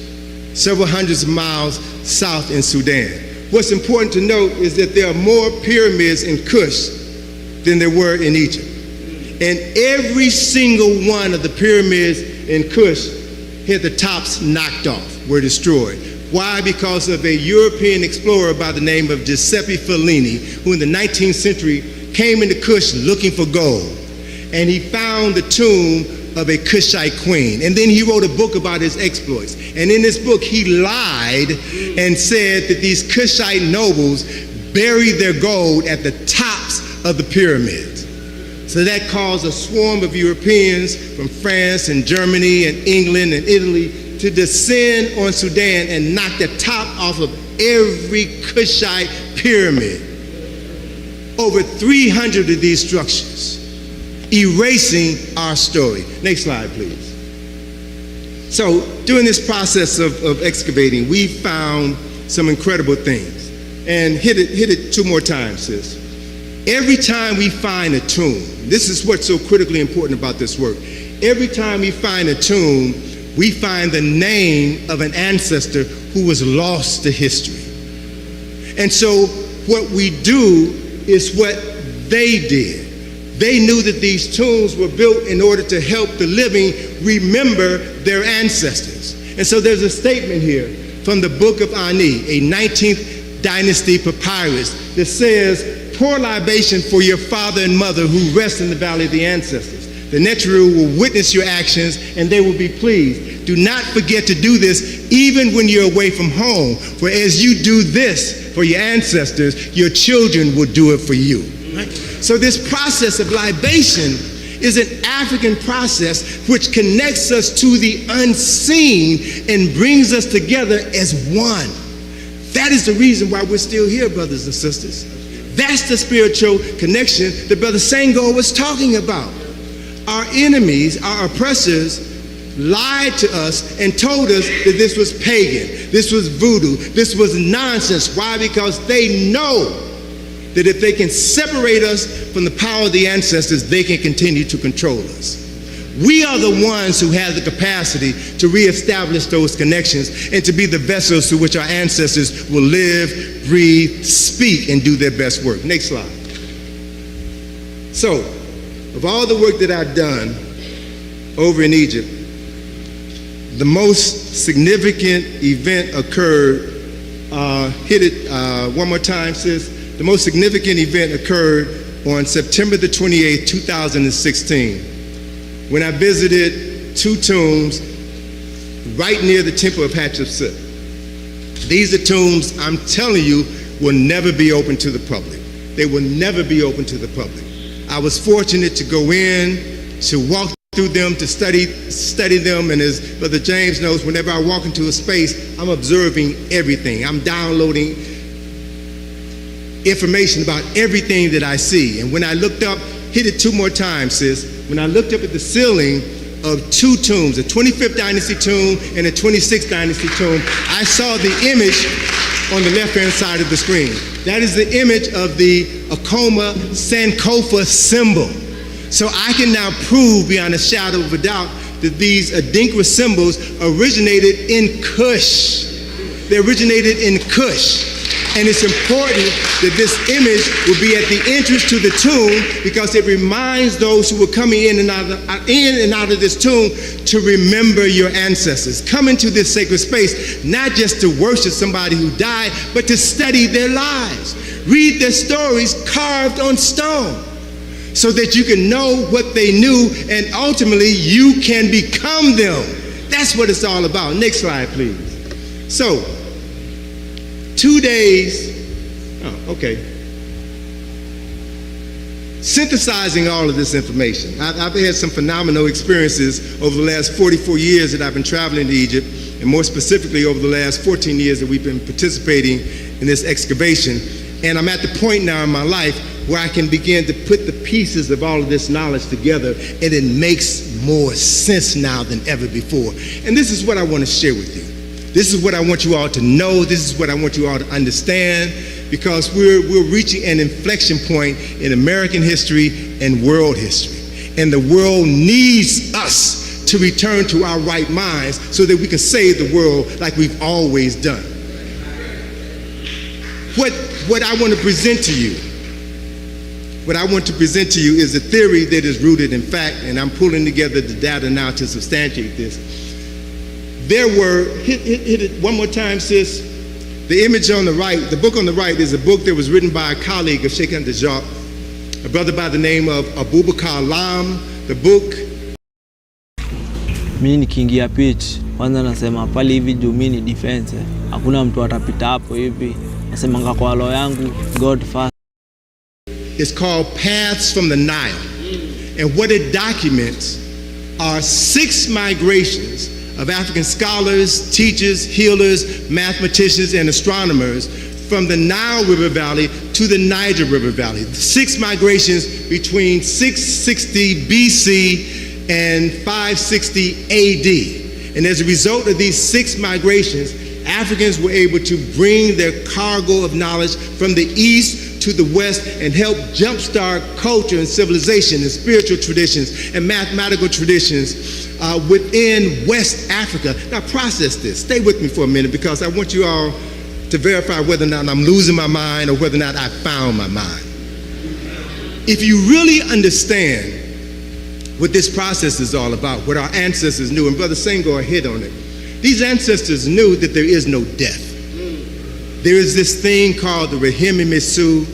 several hundreds of miles south in Sudan. What's important to note is that there are more pyramids in Cush than there were in Egypt. And every single one of the pyramids in Cush had the tops knocked off, were destroyed. Why? Because of a European explorer by the name of Giuseppe Fellini, who in the 19th century came into Cush looking for gold. And he found the tomb of a Cushite queen. And then he wrote a book about his exploits. And in this book, he lied and said that these Cushite nobles buried their gold at the tops of the pyramids. So that caused a swarm of Europeans from France and Germany and England and Italy to descend on Sudan and knock the top off of every Cushite pyramid. Over 300 of these structures, erasing our story. Next slide, please. So during this process of excavating, we found some incredible things. And hit it 2 more times, sis. Every time we find a tomb, this is what's so critically important about this work. Every time we find a tomb, we find the name of an ancestor who was lost to history. And so what we do is what they did. They knew that these tombs were built in order to help the living remember their ancestors. And so there's a statement here from the Book of Ani, a 19th dynasty papyrus, that says, "Pour libation for your father and mother who rest in the valley of the ancestors. The Neteru will witness your actions and they will be pleased. Do not forget to do this even when you're away from home, for as you do this for your ancestors, your children will do it for you." Right? So this process of libation is an African process which connects us to the unseen and brings us together as one. That is the reason why we're still here, brothers and sisters. That's the spiritual connection that Brother Senghor was talking about. Our enemies, our oppressors, lied to us and told us that this was pagan, this was voodoo, this was nonsense. Why? Because they know that if they can separate us from the power of the ancestors, they can continue to control us. We are the ones who have the capacity to reestablish those connections and to be the vessels through which our ancestors will live, breathe, speak, and do their best work. Next slide. So, of all the work that I've done over in Egypt, the most significant event occurred, hit it one more time, sis. The most significant event occurred on September the 28th, 2016, when I visited 2 tombs right near the temple of Hatshepsut. These are tombs, I'm telling you, will never be open to the public. They will never be open to the public. I was fortunate to go in, to walk through them, to study them, and as Brother James knows, whenever I walk into a space, I'm observing everything. I'm downloading information about everything that I see. And when I looked up, hit it 2 more times, sis. When I looked up at the ceiling, of two tombs, a 25th dynasty tomb and a 26th dynasty tomb. I saw the image on the left-hand side of the screen. That is the image of the Acoma Sankofa symbol. So I can now prove beyond a shadow of a doubt that these Adinkra symbols originated in Kush. They originated in Kush. And it's important that this image will be at the entrance to the tomb because it reminds those who are coming in and out of this tomb to remember your ancestors. Come into this sacred space, not just to worship somebody who died, but to study their lives. Read their stories carved on stone so that you can know what they knew and ultimately you can become them. That's what it's all about. Next slide, please. So, 2 days, synthesizing all of this information. I've had some phenomenal experiences over the last 44 years that I've been traveling to Egypt, and more specifically over the last 14 years that we've been participating in this excavation. And I'm at the point now in my life where I can begin to put the pieces of all of this knowledge together, and it makes more sense now than ever before. And this is what I want to share with you. This is what I want you all to know. This is what I want you all to understand, because we're reaching an inflection point in American history and world history. And the world needs us to return to our right minds so that we can save the world like we've always done. What I want to present to you, is a theory that is rooted in fact, and I'm pulling together the data now to substantiate this. There were, hit it one more time, sis. The image on the right, the book on the right is a book that was written by a colleague of Sheikh Anta Diop, a brother by the name of Abubakar Lam. The book. Mimi nikiingia pitch, kwanza nasema pale hivi juu mimi ni defense. Hakuna mtu atapita hapo hivi. Nasemanga kwa roho yangu, God first. It's called Paths from the Nile. And what it documents are 6 migrations of African scholars, teachers, healers, mathematicians, and astronomers from the Nile River Valley to the Niger River Valley. 6 migrations between 660 BC and 560 AD. And as a result of these 6 migrations, Africans were able to bring their cargo of knowledge from the east to the west and help jumpstart culture and civilization and spiritual traditions and mathematical traditions within West Africa. Now process this. Stay with me for a minute because I want you all to verify whether or not I'm losing my mind or whether or not I found my mind. If you really understand what this process is all about, what our ancestors knew, and Brother Senghor hit on it, these ancestors knew that there is no death. There is this thing called the Rahimi Misu,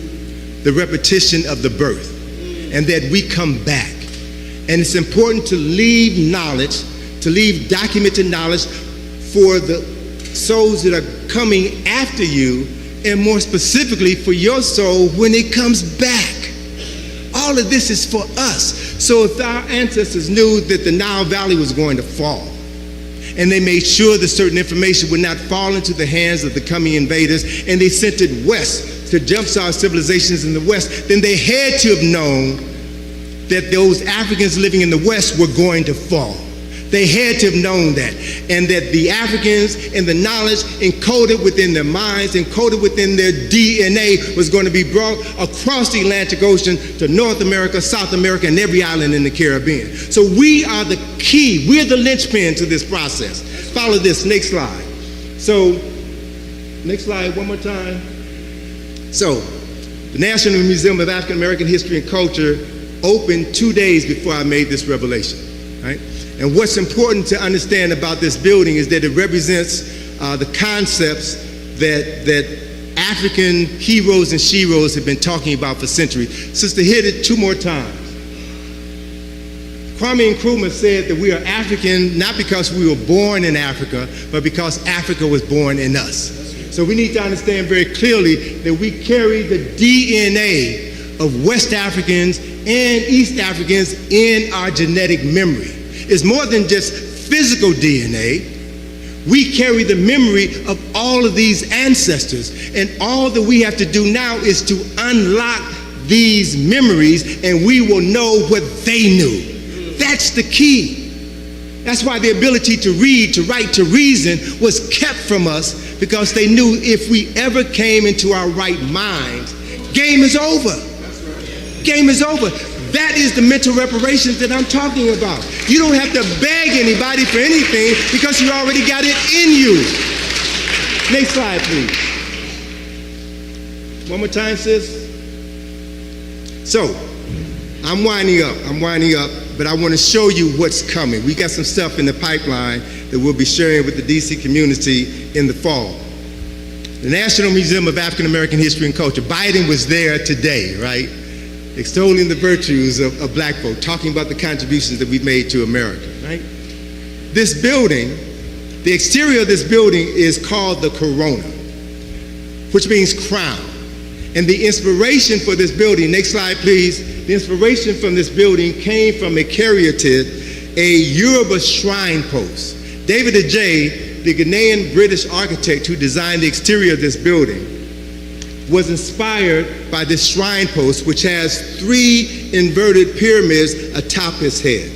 the repetition of the birth, and that we come back. And it's important to leave knowledge, to leave documented knowledge for the souls that are coming after you, and more specifically for your soul when it comes back. All of this is for us. So if our ancestors knew that the Nile Valley was going to fall, and they made sure that certain information would not fall into the hands of the coming invaders, and they sent it west to jumpstart civilizations in the west, then they had to have known that those Africans living in the west were going to fall. They had to have known that, and that the Africans and the knowledge encoded within their minds, encoded within their DNA was going to be brought across the Atlantic Ocean to North America, South America, and every island in the Caribbean. So we are the key, we're the linchpin to this process. Follow this, next slide. So, next slide, one more time. So, the National Museum of African American History and Culture opened 2 days before I made this revelation, right? And what's important to understand about this building is that it represents the concepts that African heroes and sheroes have been talking about for centuries. Sister, hit it 2 more times. Kwame Nkrumah said that we are African not because we were born in Africa, but because Africa was born in us. So we need to understand very clearly that we carry the DNA of West Africans and East Africans in our genetic memory. It's more than just physical DNA. We carry the memory of all of these ancestors, and all that we have to do now is to unlock these memories, and we will know what they knew. That's the key. That's why the ability to read, to write, to reason was kept from us, because they knew if we ever came into our right minds, game is over. Game is over. That is the mental reparations that I'm talking about. You don't have to beg anybody for anything because you already got it in you. Next slide, please. One more time, sis. So, I'm winding up, but I want to show you what's coming. We got some stuff in the pipeline that we'll be sharing with the DC community in the fall. The National Museum of African American History and Culture. Biden was there today, right? Extolling the virtues of black folk, talking about the contributions that we've made to America, right? This building, the exterior of this building is called the Corona, which means crown. And the inspiration for this building, next slide please, the inspiration from this building came from a caryatid, a Yoruba shrine post. David Ajay, the Ghanaian British architect who designed the exterior of this building, was inspired by this shrine post, which has 3 inverted pyramids atop his head.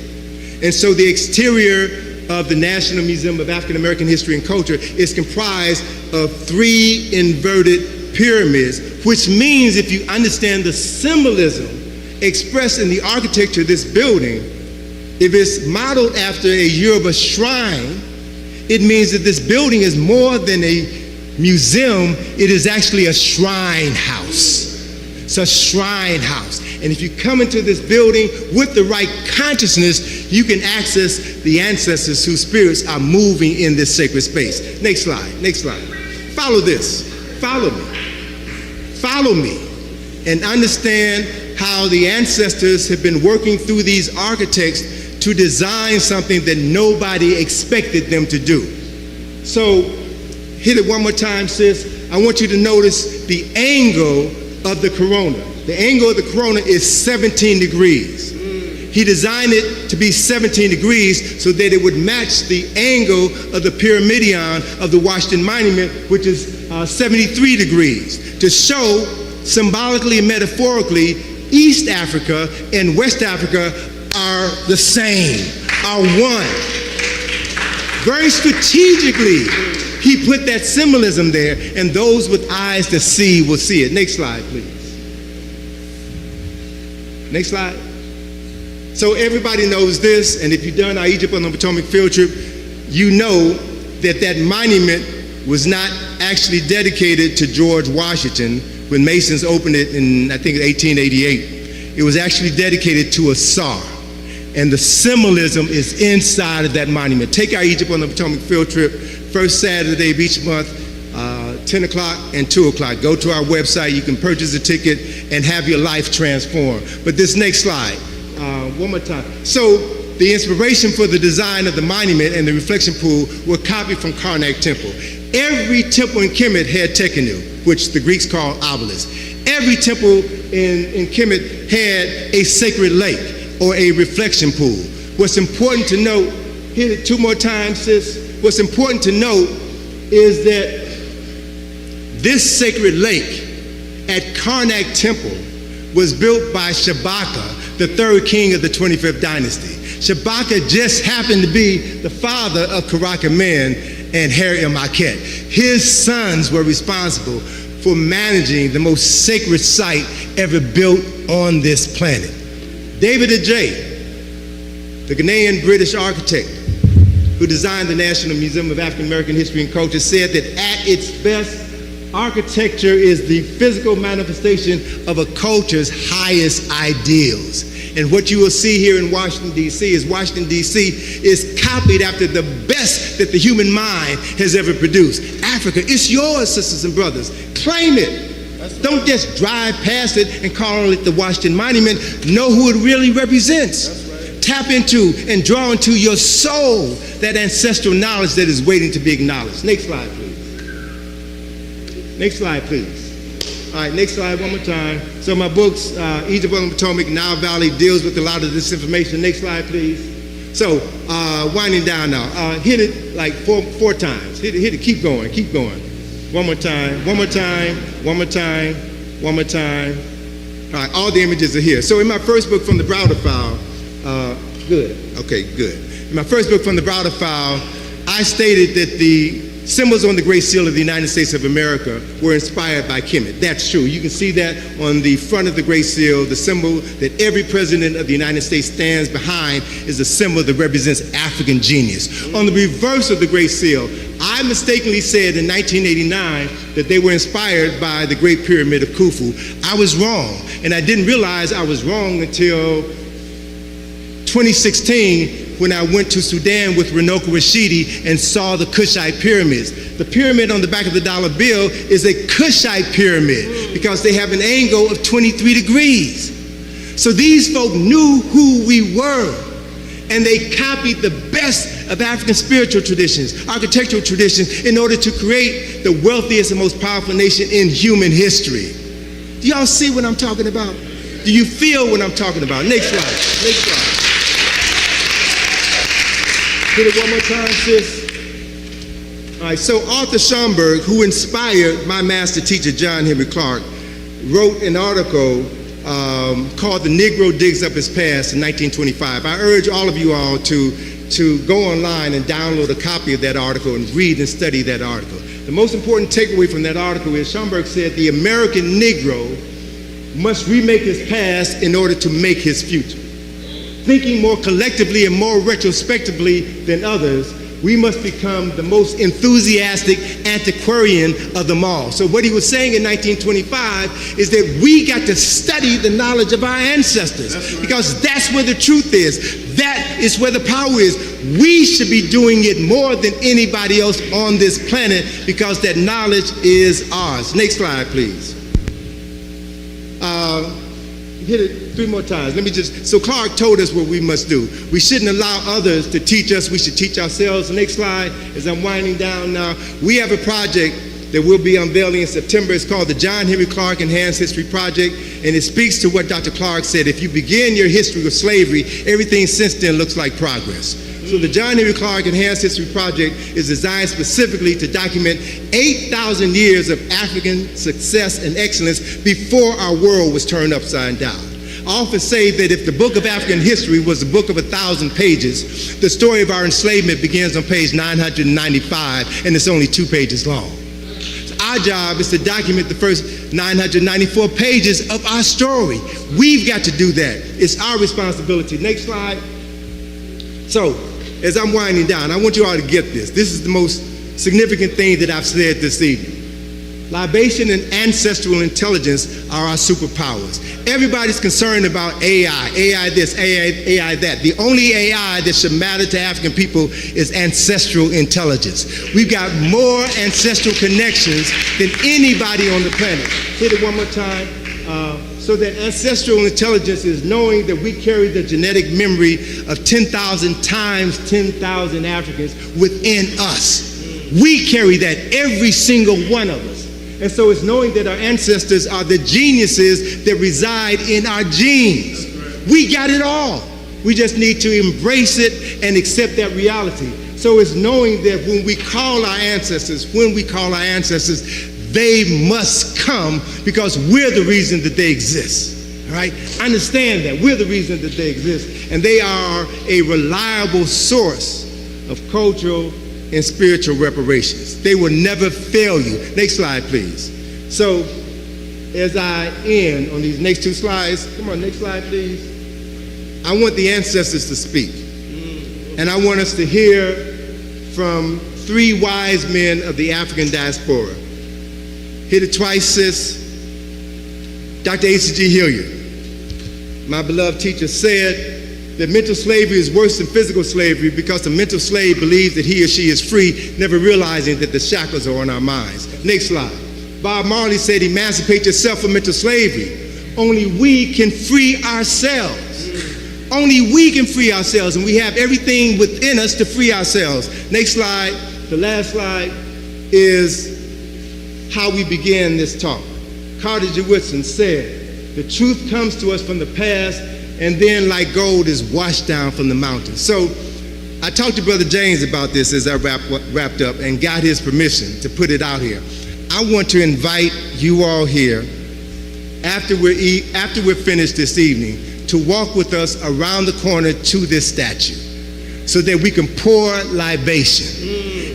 And so the exterior of the National Museum of African American History and Culture is comprised of 3 inverted pyramids, which means if you understand the symbolism expressed in the architecture of this building, if it's modeled after a Yoruba shrine, it means that this building is more than a museum, it is actually a shrine house. It's a shrine house. And if you come into this building with the right consciousness, you can access the ancestors whose spirits are moving in this sacred space. Next slide, next slide. Follow this, follow me. Follow me and understand how the ancestors have been working through these architects to design something that nobody expected them to do. So, hit it one more time, sis. I want you to notice the angle of the corona. The angle of the corona is 17 degrees. He designed it to be 17 degrees so that it would match the angle of the pyramidion of the Washington Monument, which is 73 degrees, to show symbolically and metaphorically East Africa and West Africa are the same, are one. Very strategically, he put that symbolism there, and those with eyes to see will see it. Next slide, please. Next slide. So everybody knows this, and if you've done our Egypt on the Potomac field trip, you know that that monument was not actually dedicated to George Washington when Masons opened it in, I think, 1888. It was actually dedicated to a czar. And the symbolism is inside of that monument. Take our Egypt on the Potomac field trip, first Saturday of each month, 10 o'clock and 2 o'clock. Go to our website, you can purchase a ticket and have your life transformed. But this next slide, one more time. So the inspiration for the design of the monument and the reflection pool were copied from Karnak Temple. Every temple in Kemet had Tekenu, which the Greeks call obelisk. Every temple in Kemet had a sacred lake or a reflection pool. What's important to note, hit it 2 more times, sis. What's important to note is that this sacred lake at Karnak Temple was built by Shabaka, the 3rd king of the 25th dynasty. Shabaka just happened to be the father of Karakamen and Harry-Marquette. His sons were responsible for managing the most sacred site ever built on this planet. David Ajay, the Ghanaian British architect who designed the National Museum of African American History and Culture, said that at its best, architecture is the physical manifestation of a culture's highest ideals. And what you will see here in Washington, D.C. is Washington, D.C. is copied after the best that the human mind has ever produced. Africa, it's yours, sisters and brothers. Claim it. Don't just drive past it and call it the Washington Monument. Know who it really represents. Tap into and draw into your soul that ancestral knowledge that is waiting to be acknowledged. Next slide, please. Next slide, please. All right, next slide, one more time. So my books, Egypt on the Potomac, Nile Valley, deals with a lot of this information. Next slide, please. So, winding down now. Hit it like four times. Hit it, keep going, keep going. One more time, one more time, one more time, one more time. All right, all the images are here. So in my first book, From the Browder File, good, okay, good. in my first book, From the Browder File, I stated that the symbols on the Great Seal of the United States of America were inspired by Kemet. That's true. You can see that on the front of the Great Seal. The symbol that every president of the United States stands behind is a symbol that represents African genius. On the reverse of the Great Seal, I mistakenly said in 1989 that they were inspired by the Great Pyramid of Khufu. I was wrong, and I didn't realize I was wrong until 2016, when I went to Sudan with Runoko Rashidi and saw the Kushite pyramids. The pyramid on the back of the dollar bill is a Kushite pyramid because they have an angle of 23 degrees. So these folk knew who we were, and they copied the best of African spiritual traditions, architectural traditions, in order to create the wealthiest and most powerful nation in human history. Do y'all see what I'm talking about? Do you feel what I'm talking about? Next slide, next slide. Hit it one more time, sis. All right, so Arthur Schomburg, who inspired my master teacher, John Henry Clark, wrote an article called The Negro Digs Up His Past in 1925. I urge all of you all to go online and download a copy of that article and read and study that article. The most important takeaway from that article is Schomburg said the American Negro must remake his past in order to make his future. Thinking more collectively and more retrospectively than others, we must become the most enthusiastic antiquarian of them all. So what he was saying in 1925 is that we got to study the knowledge of our ancestors, because that's where the truth is. That is where the power is. We should be doing it more than anybody else on this planet, because that knowledge is ours. Next slide, please. Hit it 3 more times. So Clark told us what we must do. We shouldn't allow others to teach us. We should teach ourselves. Next slide, as I'm winding down now. We have a project that we'll be unveiling in September. It's called the John Henry Clark Enhanced History Project, and it speaks to what Dr. Clark said. If you begin your history with slavery, everything since then looks like progress. So the John Henry Clark Enhanced History Project is designed specifically to document 8,000 years of African success and excellence before our world was turned upside down. I often say that if the book of African history was a book of 1,000 pages, the story of our enslavement begins on page 995, and it's only 2 pages long. So our job is to document the first 994 pages of our story. We've got to do that. It's our responsibility. Next slide. So, as I'm winding down, I want you all to get this. This is the most significant thing that I've said this evening. Libation and ancestral intelligence are our superpowers. Everybody's concerned about AI, AI this, AI that. The only AI that should matter to African people is ancestral intelligence. We've got more ancestral connections than anybody on the planet. Hit it one more time. So that ancestral intelligence is knowing that we carry the genetic memory of 10,000 times 10,000 Africans within us. We carry that, every single one of us. And so it's knowing that our ancestors are the geniuses that reside in our genes. We got it all. We just need to embrace it and accept that reality. So it's knowing that when we call our ancestors, they must come, because we're the reason that they exist. All right? Understand that. We're the reason that they exist. And they are a reliable source of cultural and spiritual reparations. They will never fail you. Next slide, please. So, as I end on these next 2 slides, come on, next slide, please. I want the ancestors to speak. And I want us to hear from 3 wise men of the African diaspora. Hit it twice, sis. Dr. A.C.G. Hilliard, my beloved teacher, said that mental slavery is worse than physical slavery, because the mental slave believes that he or she is free, never realizing that the shackles are on our minds. Next slide. Bob Marley said, emancipate yourself from mental slavery. Only we can free ourselves. Only we can free ourselves, and we have everything within us to free ourselves. Next slide, the last slide, is how we began this talk. Carter G. Woodson said, the truth comes to us from the past, and then like gold is washed down from the mountains. So I talked to Brother James about this as I wrapped up and got his permission to put it out here. I want to invite you all here, after we're finished this evening, to walk with us around the corner to this statue. so that we can pour libation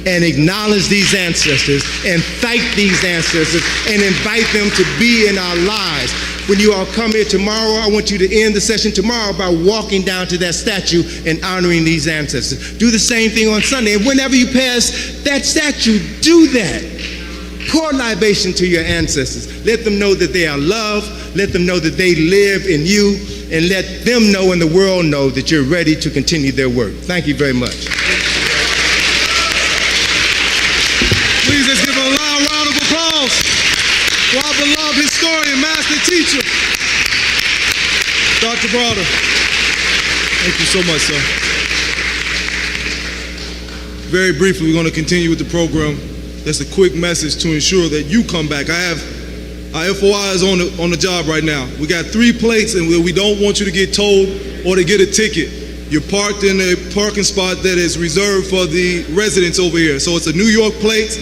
and acknowledge these ancestors and thank these ancestors and invite them to be in our lives. When you all come here tomorrow, I want you to end the session tomorrow by walking down to that statue and honoring these ancestors. Do the same thing on Sunday. And whenever you pass that statue, do that. Pour libation to your ancestors. Let them know that they are loved. Let them know that they live in you. And let them know and the world know that you're ready to continue their work. Thank you very much. Please let's give a loud round of applause to our beloved historian, master teacher, Dr. Browder. Thank you so much, sir. Very briefly, we're going to continue with the program. That's a quick message to ensure that you come back. I have our FOI is on the job right now. We got 3 plates, and we don't want you to get told or to get a ticket. You're parked in a parking spot that is reserved for the residents over here. So it's a New York plate,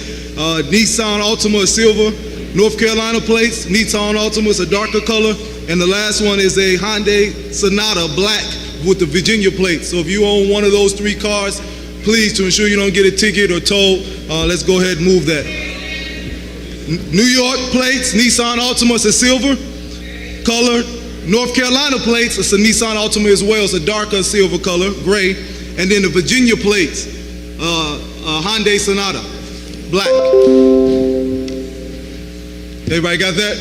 Nissan Altima silver, North Carolina plates, Nissan Altima is a darker color, and the last one is a Hyundai Sonata black with the Virginia plate. So if you own one of those 3 cars, please, to ensure you don't get a ticket or toll, let's go ahead and move that. New York plates, Nissan Altima is a silver color. North Carolina plates, it's a Nissan Altima as well. It's a darker silver color, gray. And then the Virginia plates, Hyundai Sonata, black. Everybody got that?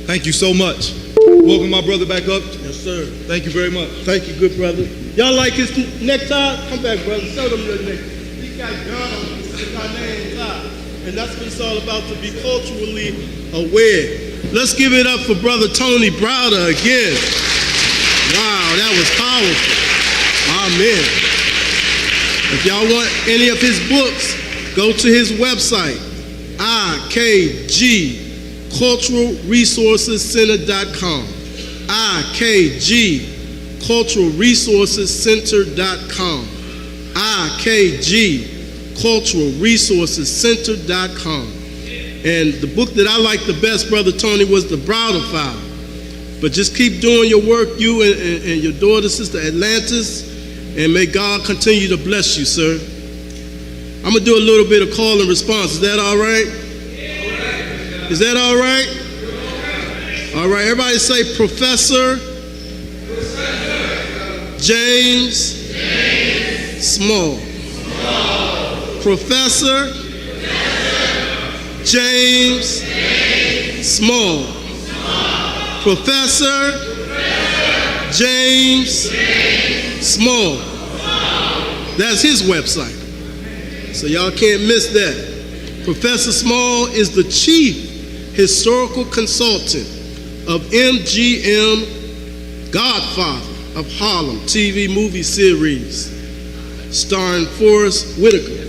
Thank you so much. Welcome my brother back up. Yes, sir. Thank you very much. Thank you, good brother. Y'all like his necktie? Come back, brother. Show them your necktie. He got gun on him. It's our name tie. And that's what it's all about, to be culturally aware. Let's give it up for Brother Tony Browder again. Wow, that was powerful. Amen. If y'all want any of his books, go to his website, IKGCulturalResourcesCenter.com. IKGCulturalResourcesCenter.com. IKGCulturalResourcesCenter.com. And the book that I liked the best, Brother Tony, was The Browder File. But just keep doing your work, you and your daughter, Sister Atlantis, and may God continue to bless you, sir. I'm going to do a little bit of call and response. Is that all right? Is that all right? All right, everybody say Professor James Small. Professor James Small. Professor James Small. That's his website. So y'all can't miss that. Professor Small is the chief historical consultant of MGM Godfather of Harlem TV movie series starring Forrest Whitaker.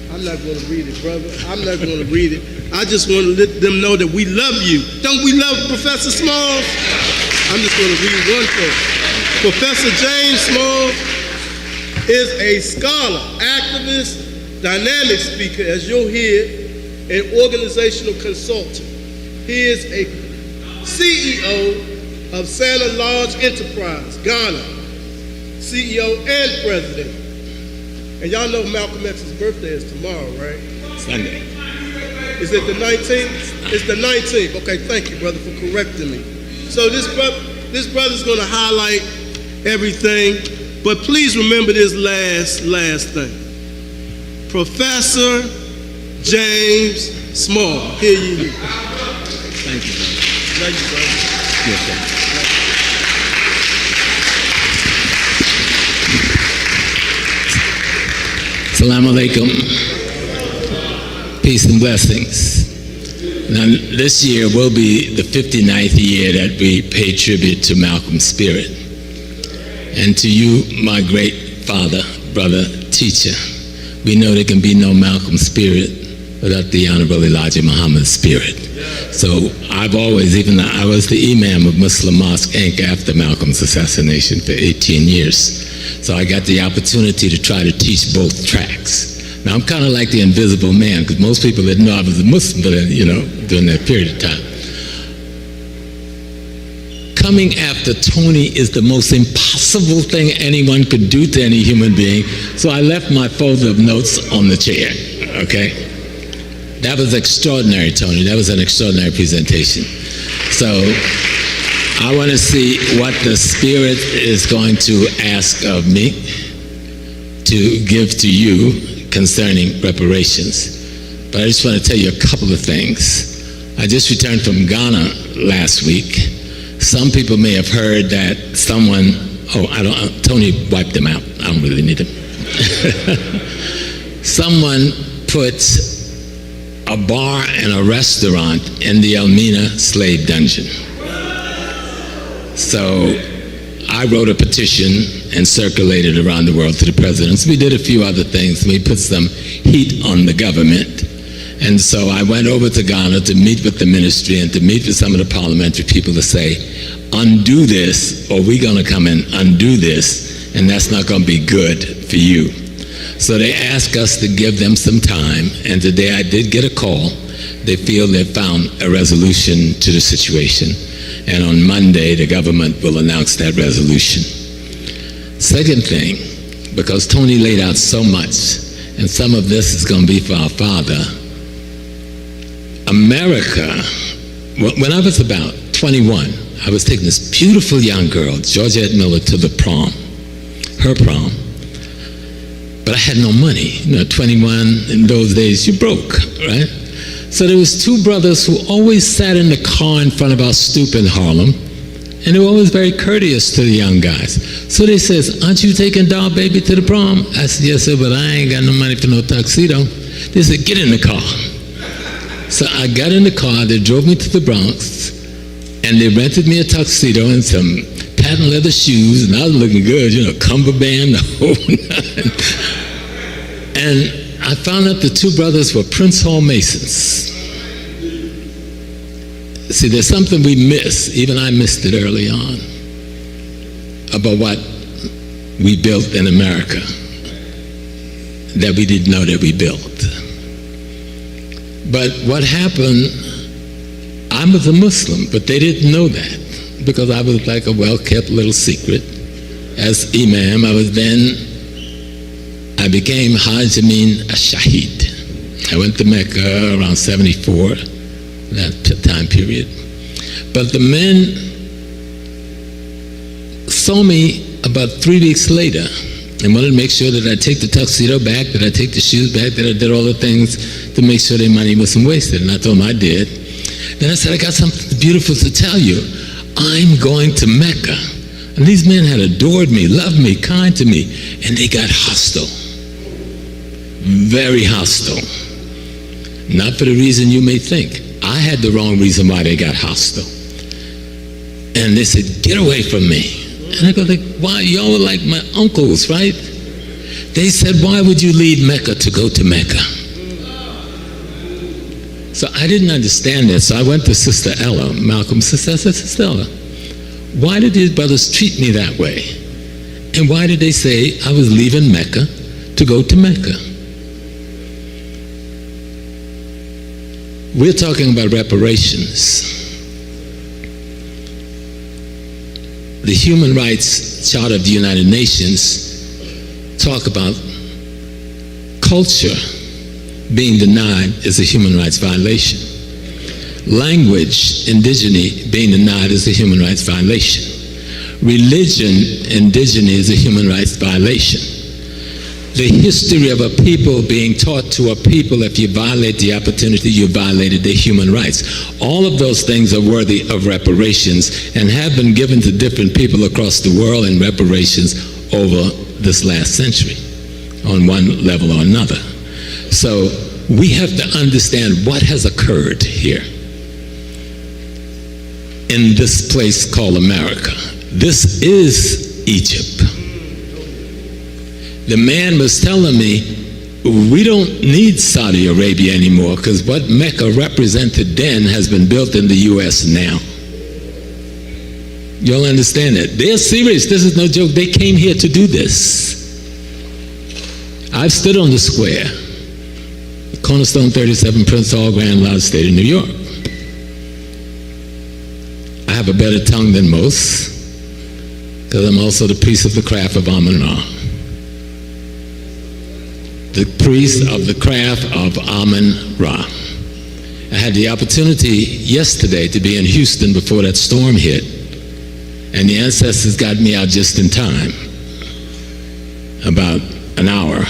I'm not going to read it, brother. I'm not going to read it. I just want to let them know that we love you. Don't we love Professor Small? I'm just going to read one thing. Professor James Small is a scholar, activist, dynamic speaker, as you'll hear, and organizational consultant. He is a CEO of Santa Lodge Enterprise, Ghana, CEO and president. And y'all know Malcolm X's birthday is tomorrow, right? Sunday. Is it the 19th? It's the 19th. Okay, thank you, brother, for correcting me. So this brother's going to highlight everything, but please remember this last thing. Professor James Small. Here you go. Thank you, brother. Love you, brother. Yes, sir. Assalamu alaikum. Peace and blessings. Now, this year will be the 59th year that we pay tribute to Malcolm's spirit. And to you, my great father, brother, teacher, we know there can be no Malcolm spirit without the Honorable Elijah Muhammad's spirit. So I've always, I was the imam of Muslim Mosque Inc. after Malcolm's assassination for 18 years. So I got the opportunity to try to teach both tracks. Now I'm kind of like the invisible man, because most people didn't know I was a Muslim, but during that period of time. Coming after Tony is the most impossible possible thing anyone could do to any human being, so I left my folder of notes on the chair, okay? That was extraordinary, Tony. That was an extraordinary presentation. So I want to see what the Spirit is going to ask of me to give to you concerning reparations. But I just want to tell you a couple of things. I just returned from Ghana last week. Some people may have heard that someone, Tony wiped them out. I don't really need them. Someone put a bar and a restaurant in the Elmina slave dungeon. So I wrote a petition and circulated around the world to the presidents. We did a few other things. We put some heat on the government. And so I went over to Ghana to meet with the ministry and to meet with some of the parliamentary people to say, undo this, or we're going to come and undo this, and that's not going to be good for you. So they asked us to give them some time, and today I did get a call. They feel they've found a resolution to the situation, and on Monday the government will announce that resolution. Second thing, because Tony laid out so much, and some of this is going to be for our father, America, when I was about 21, I was taking this beautiful young girl, Georgette Miller, to the prom, her prom. But I had no money. 21 in those days, you broke, right? So there was two brothers who always sat in the car in front of our stoop in Harlem, and they were always very courteous to the young guys. So they says, aren't you taking Doll Baby to the prom? I said, yes, sir, but I ain't got no money for no tuxedo. They said, get in the car. So I got in the car, they drove me to the Bronx, and they rented me a tuxedo and some patent leather shoes, and I was looking good, cummerbund, the whole nine. And I found out the two brothers were Prince Hall Masons. See, there's something we miss, even I missed it early on, about what we built in America that we didn't know that we built. But what happened, I was a Muslim, but they didn't know that because I was like a well-kept little secret. As Imam, I became Hajj Amin Shahid. I went to Mecca around 74, that time period. But the men saw me about 3 weeks later and wanted to make sure that I take the tuxedo back, that I take the shoes back, that I did all the things to make sure their money wasn't wasted. And I told them I did. Then I said, I got something beautiful to tell you. I'm going to Mecca. And these men had adored me, loved me, kind to me, and they got hostile. Very hostile. Not for the reason you may think. I had the wrong reason why they got hostile. And they said, get away from me. And I go like, why? Y'all were like my uncles, right? They said, why would you leave Mecca to go to Mecca? So I didn't understand that. So I went to Sister Ella, Malcolm's sister. I said, Sister Ella, why did these brothers treat me that way? And why did they say I was leaving Mecca to go to Mecca? We're talking about reparations. The Human Rights Charter of the United Nations talk about culture being denied is a human rights violation. Language, indigeneity, being denied is a human rights violation. Religion, indigeneity, is a human rights violation. The history of a people being taught to a people, if you violate the opportunity, you violated their human rights. All of those things are worthy of reparations and have been given to different people across the world in reparations over this last century, on one level or another. So we have to understand what has occurred here in this place called America. This is Egypt. The man was telling me, we don't need Saudi Arabia anymore because what Mecca represented then has been built in the U.S. now. You'll understand that. They're serious. This is no joke. They came here to do this. I've stood on the square, Cornerstone 37, Prince Hall, Grand Lodge, State of New York. I have a better tongue than most. because I'm also the priest of the craft of Amun-Ra. The priest of the craft of Amun-Ra. I had the opportunity yesterday to be in Houston before that storm hit, and the ancestors got me out just in time, about an hour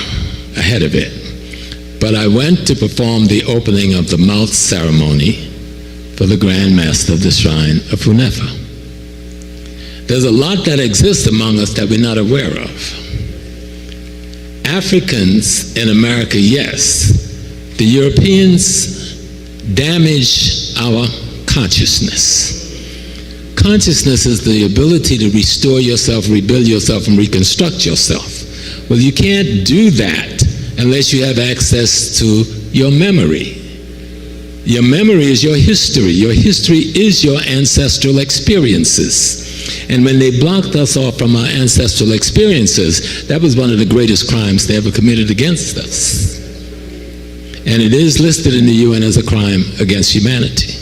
ahead of it. But I went to perform the opening of the mouth ceremony for the Grand Master of the Shrine of Hunefa. There's a lot that exists among us that we're not aware of. Africans in America, yes. The Europeans damage our consciousness. Consciousness is the ability to restore yourself, rebuild yourself, and reconstruct yourself. Well, you can't do that unless you have access to your memory. Your memory is your history. Your history is your ancestral experiences. And when they blocked us off from our ancestral experiences, that was one of the greatest crimes they ever committed against us. And it is listed in the UN as a crime against humanity.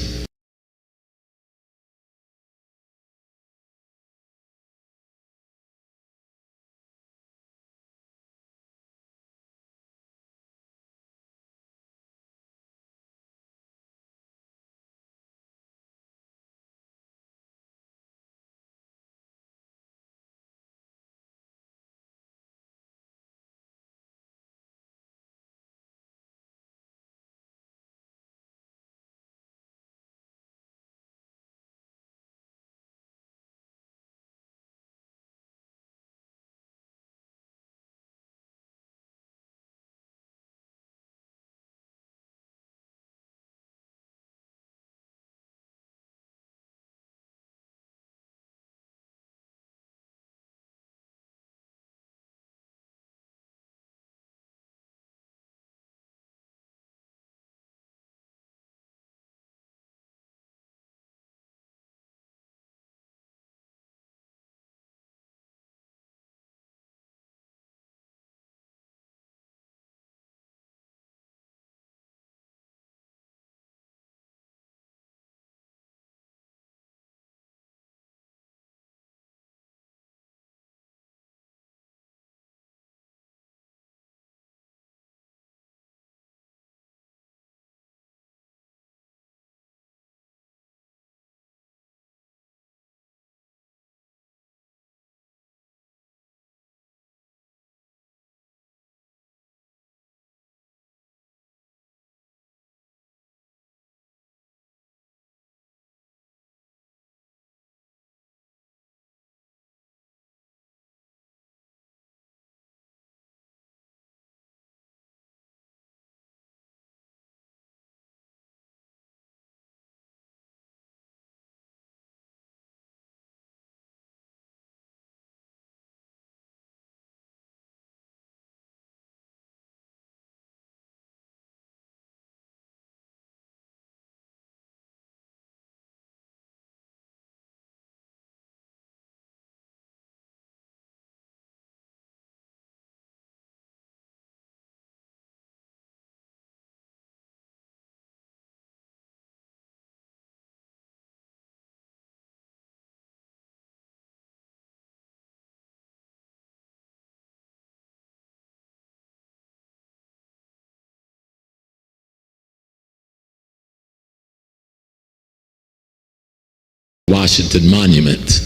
Washington Monument.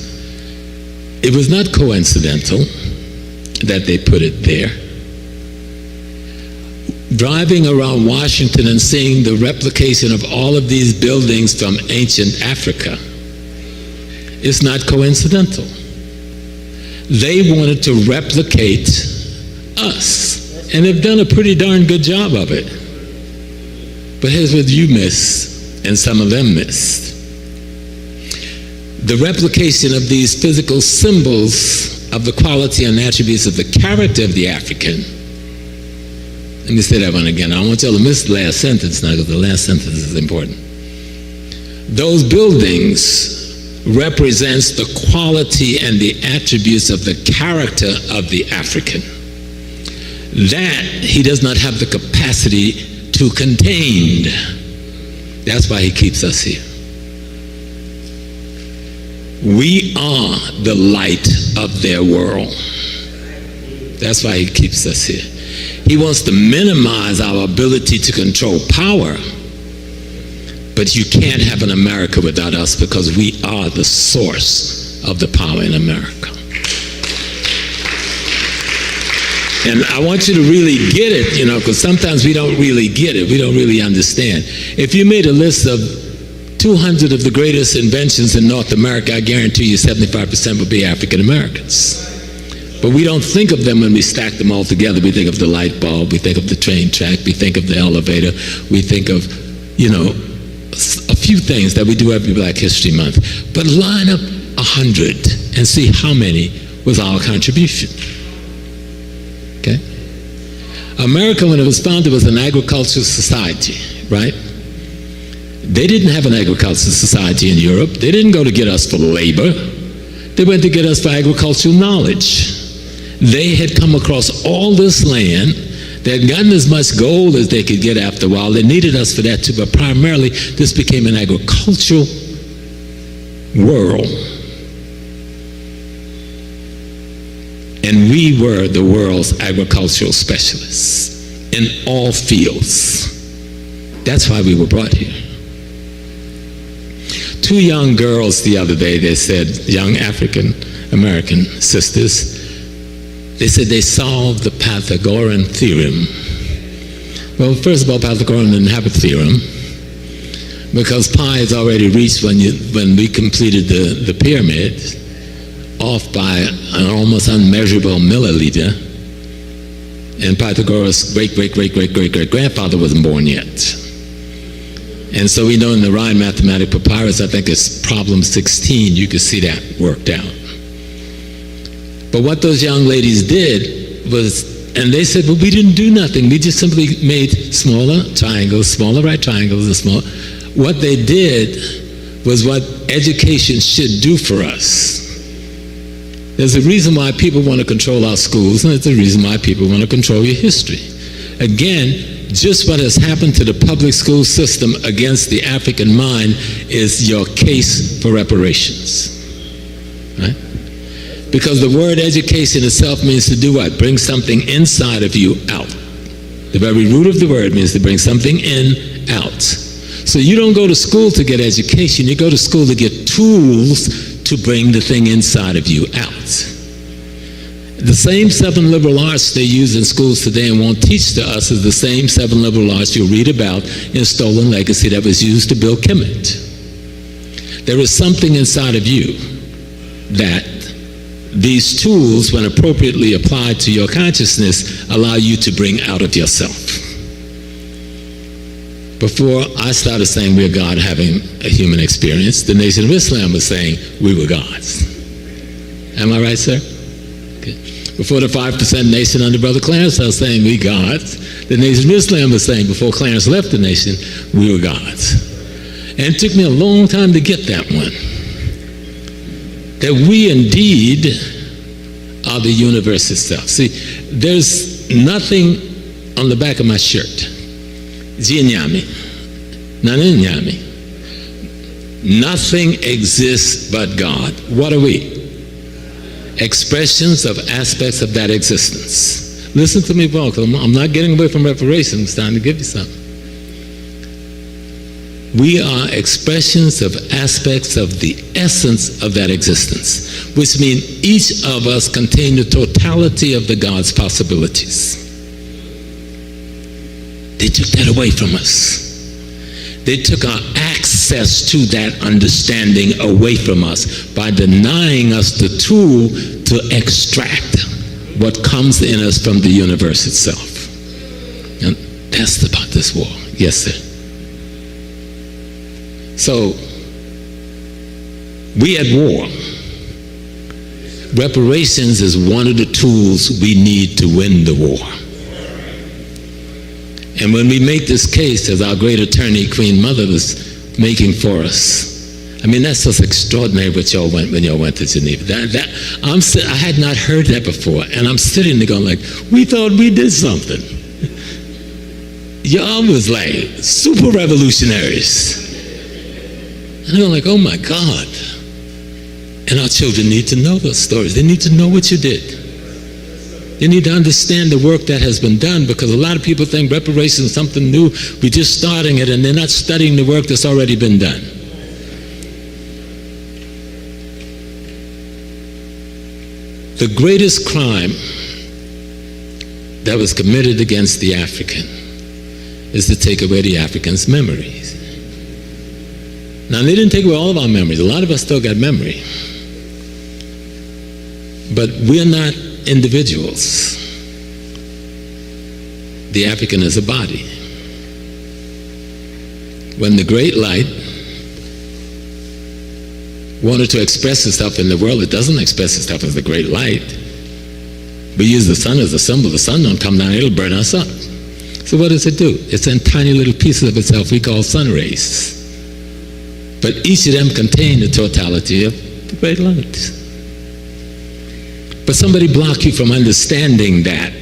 It was not coincidental that they put it there. Driving around Washington and seeing the replication of all of these buildings from ancient Africa is not coincidental. They wanted to replicate us, and they've done a pretty darn good job of it. But here's what you miss, and some of them missed. The replication of these physical symbols of the quality and attributes of the character of the African. Let me say that one again. I don't want y'all to miss the last sentence now, because the last sentence is important. Those buildings represents the quality and the attributes of the character of the African. That he does not have the capacity to contain. That's why he keeps us here. We are the light of their world. That's why he keeps us here. He wants to minimize our ability to control power, but you can't have an America without us, because we are the source of the power in America. And I want you to really get it, because sometimes we don't really get it. We don't really understand. If you made a list of 200 of the greatest inventions in North America, I guarantee you 75% would be African Americans. But we don't think of them when we stack them all together. We think of the light bulb, we think of the train track, we think of the elevator, we think of, a few things that we do every Black History Month. But line up 100 and see how many was our contribution. Okay? America, when it was founded, was an agricultural society, right? They didn't have an agricultural society in Europe. They didn't go to get us for labor. They went to get us for agricultural knowledge. They had come across all this land. They had gotten as much gold as they could get after a while. They needed us for that too, but primarily this became an agricultural world. And we were the world's agricultural specialists in all fields. That's why we were brought here. Two young girls the other day, they said, young African American sisters, they said they solved the Pythagorean theorem. Well, first of all, Pythagorean didn't have a theorem, because pi is already reached when we completed the pyramid, off by an almost unmeasurable milliliter. And Pythagoras' great-great-great-great-great-great-grandfather wasn't born yet. And so we know in the Rhine Mathematic Papyrus, I think it's problem 16, you can see that worked out. But what those young ladies did was, and they said, well, we didn't do nothing. We just simply made smaller triangles, smaller right triangles, and smaller. What they did was what education should do for us. There's a reason why people want to control our schools, and there's a reason why people want to control your history. Again, just what has happened to the public school system against the African mind is your case for reparations, right? Because the word education itself means to do what? Bring something inside of you out. The very root of the word means to bring something in, out. So you don't go to school to get education, you go to school to get tools to bring the thing inside of you out. The same 7 liberal arts they use in schools today and won't teach to us is the same 7 liberal arts you'll read about in Stolen Legacy that was used to build Kemet. There is something inside of you that these tools, when appropriately applied to your consciousness, allow you to bring out of yourself. Before I started saying we're God having a human experience, the Nation of Islam was saying we were gods. Am I right, sir? Okay. Before the 5% nation under Brother Clarence started saying we gods, the Nation of Islam was saying before Clarence left the nation, we were gods. And it took me a long time to get that one. That we indeed are the universe itself. See, there's nothing on the back of my shirt. Zinyami. Naninyami. Nothing exists but God. What are we? Expressions of aspects of that existence. Listen to me, Paul, because I'm not getting away from reparations. It's time to give you something. We are expressions of aspects of the essence of that existence, which means each of us contain the totality of the God's possibilities. They took that away from us. They took our access to that understanding away from us by denying us the tool to extract what comes in us from the universe itself. And that's about this war. Yes, sir. So, we at war. Reparations is one of the tools we need to win the war. And when we make this case, as our great attorney, Queen Mother, was making for us, I mean, that's just extraordinary what y'all went when y'all went to Geneva. I had not heard that before, and I'm sitting there going like, we thought we did something. Y'all was like super revolutionaries. And I'm like, oh my God. And our children need to know those stories. They need to know what you did. They need to understand the work that has been done, because a lot of people think reparations is something new. We're just starting it, and they're not studying the work that's already been done. The greatest crime that was committed against the African is to take away the African's memories. Now, they didn't take away all of our memories. A lot of us still got memory. But we're not individuals. The African is a body. When the great light wanted to express itself in the world, it doesn't express itself as the great light. We use the sun as a symbol. The sun don't come down, it'll burn us up. So what does it do? It's in tiny little pieces of itself we call sun rays. But each of them contain the totality of the great light. But somebody blocked you from understanding that,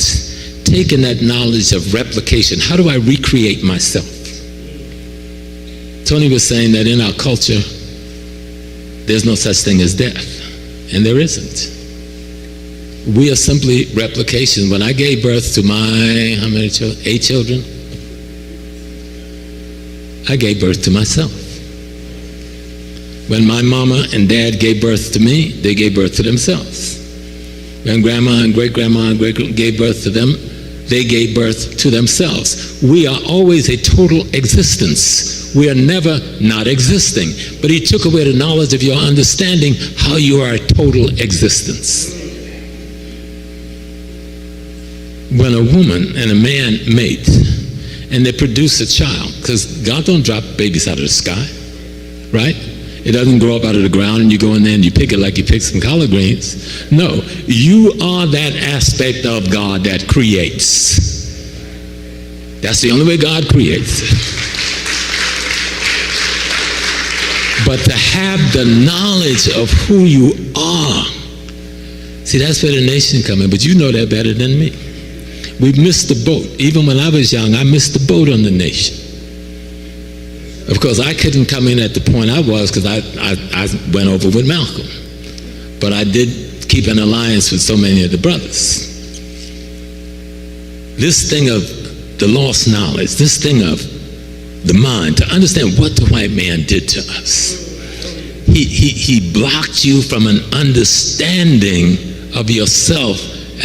taking that knowledge of replication. How do I recreate myself? Tony was saying that in our culture, there's no such thing as death, and there isn't. We are simply replication. When I gave birth to my, how many children? 8 children. I gave birth to myself. When my mama and dad gave birth to me, they gave birth to themselves. When grandma and great-grandma and great gave birth to them, they gave birth to themselves. We are always a total existence. We are never not existing. But he took away the knowledge of your understanding how you are a total existence. When a woman and a man mate and they produce a child, because God don't drop babies out of the sky, right? It doesn't grow up out of the ground and you go in there and you pick it like you pick some collard greens. No, you are that aspect of God that creates. That's the only way God creates. But to have the knowledge of who you are, see, that's where the nation comes in, but you know that better than me. We've missed the boat. Even when I was young, I missed the boat on the nation. Of course, I couldn't come in at the point I was because I went over with Malcolm. But I did keep an alliance with so many of the brothers. This thing of the lost knowledge, this thing of the mind, to understand what the white man did to us. He blocked you from an understanding of yourself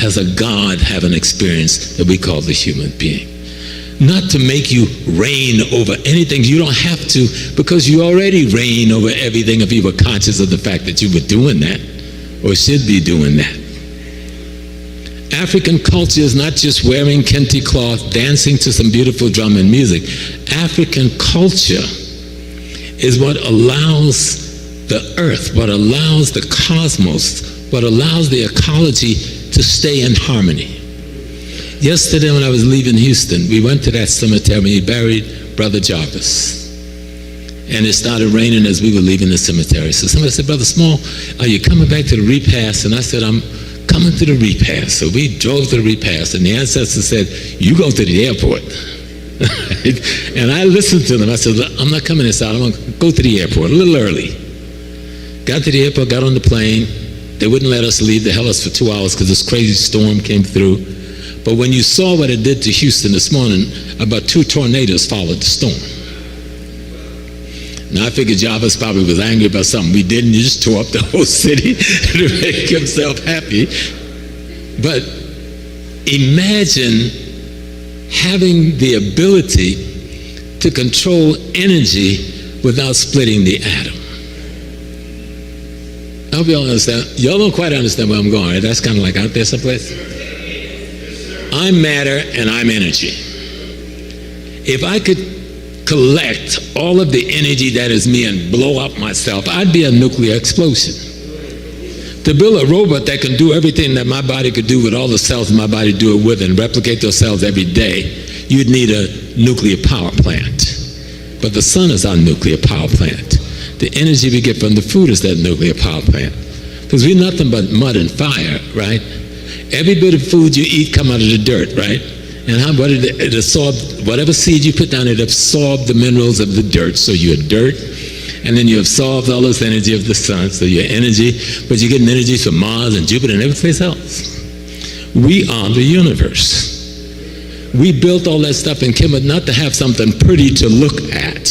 as a God having experience that we call the human being. Not to make you reign over anything. You don't have to, because you already reign over everything if you were conscious of the fact that you were doing that or should be doing that. African culture is not just wearing kente cloth, dancing to some beautiful drum and music. African culture is what allows the earth, what allows the cosmos, what allows the ecology to stay in harmony. Yesterday when I was leaving Houston, we went to that cemetery and he buried Brother Jarvis. And it started raining as we were leaving the cemetery. So somebody said, Brother Small, are you coming back to the repast? And I said, I'm coming to the repast. So we drove to the repast and the ancestor said, you go to the airport. And I listened to them. I said, I'm not coming inside. I'm going to go to the airport a little early. Got to the airport, got on the plane. They wouldn't let us leave. They held us for 2 hours because this crazy storm came through. But when you saw what it did to Houston this morning, about 2 tornadoes followed the storm. Now I figured Jarvis probably was angry about something we did, and he just tore up the whole city to make himself happy. But imagine having the ability to control energy without splitting the atom. I hope y'all understand. Y'all don't quite understand where I'm going, right? That's kind of like out there someplace. I'm matter and I'm energy. If I could collect all of the energy that is me and blow up myself, I'd be a nuclear explosion. To build a robot that can do everything that my body could do with all the cells in my body, do it with and replicate those cells every day, you'd need a nuclear power plant. But the sun is our nuclear power plant. The energy we get from the food is that nuclear power plant. Because we're nothing but mud and fire, right? Every bit of food you eat come out of the dirt, right? And it absorbed, whatever seed you put down, it absorbed the minerals of the dirt. So you're dirt. and then you absorb all this energy of the sun, so your energy, but you're getting energy from Mars and Jupiter and every place else. We are the universe. We built all that stuff in Kemet not to have something pretty to look at.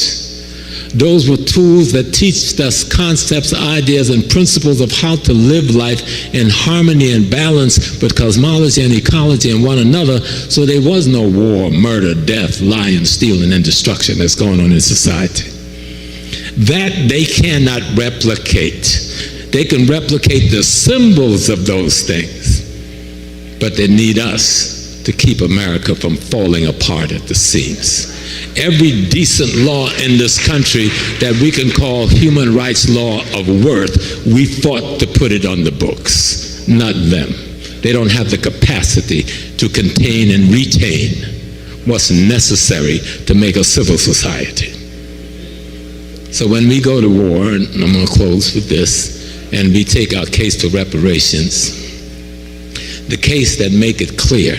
Those were tools that teach us concepts, ideas, and principles of how to live life in harmony and balance with cosmology and ecology and one another, so there was no war, murder, death, lying, stealing, and destruction that's going on in society. That they cannot replicate. They can replicate the symbols of those things, but they need us to keep America from falling apart at the seams. Every decent law in this country that we can call human rights law of worth, we fought to put it on the books, not them. They don't have the capacity to contain and retain what's necessary to make a civil society. So when we go to war, and I'm going to close with this, and we take our case to reparations, the case that make it clear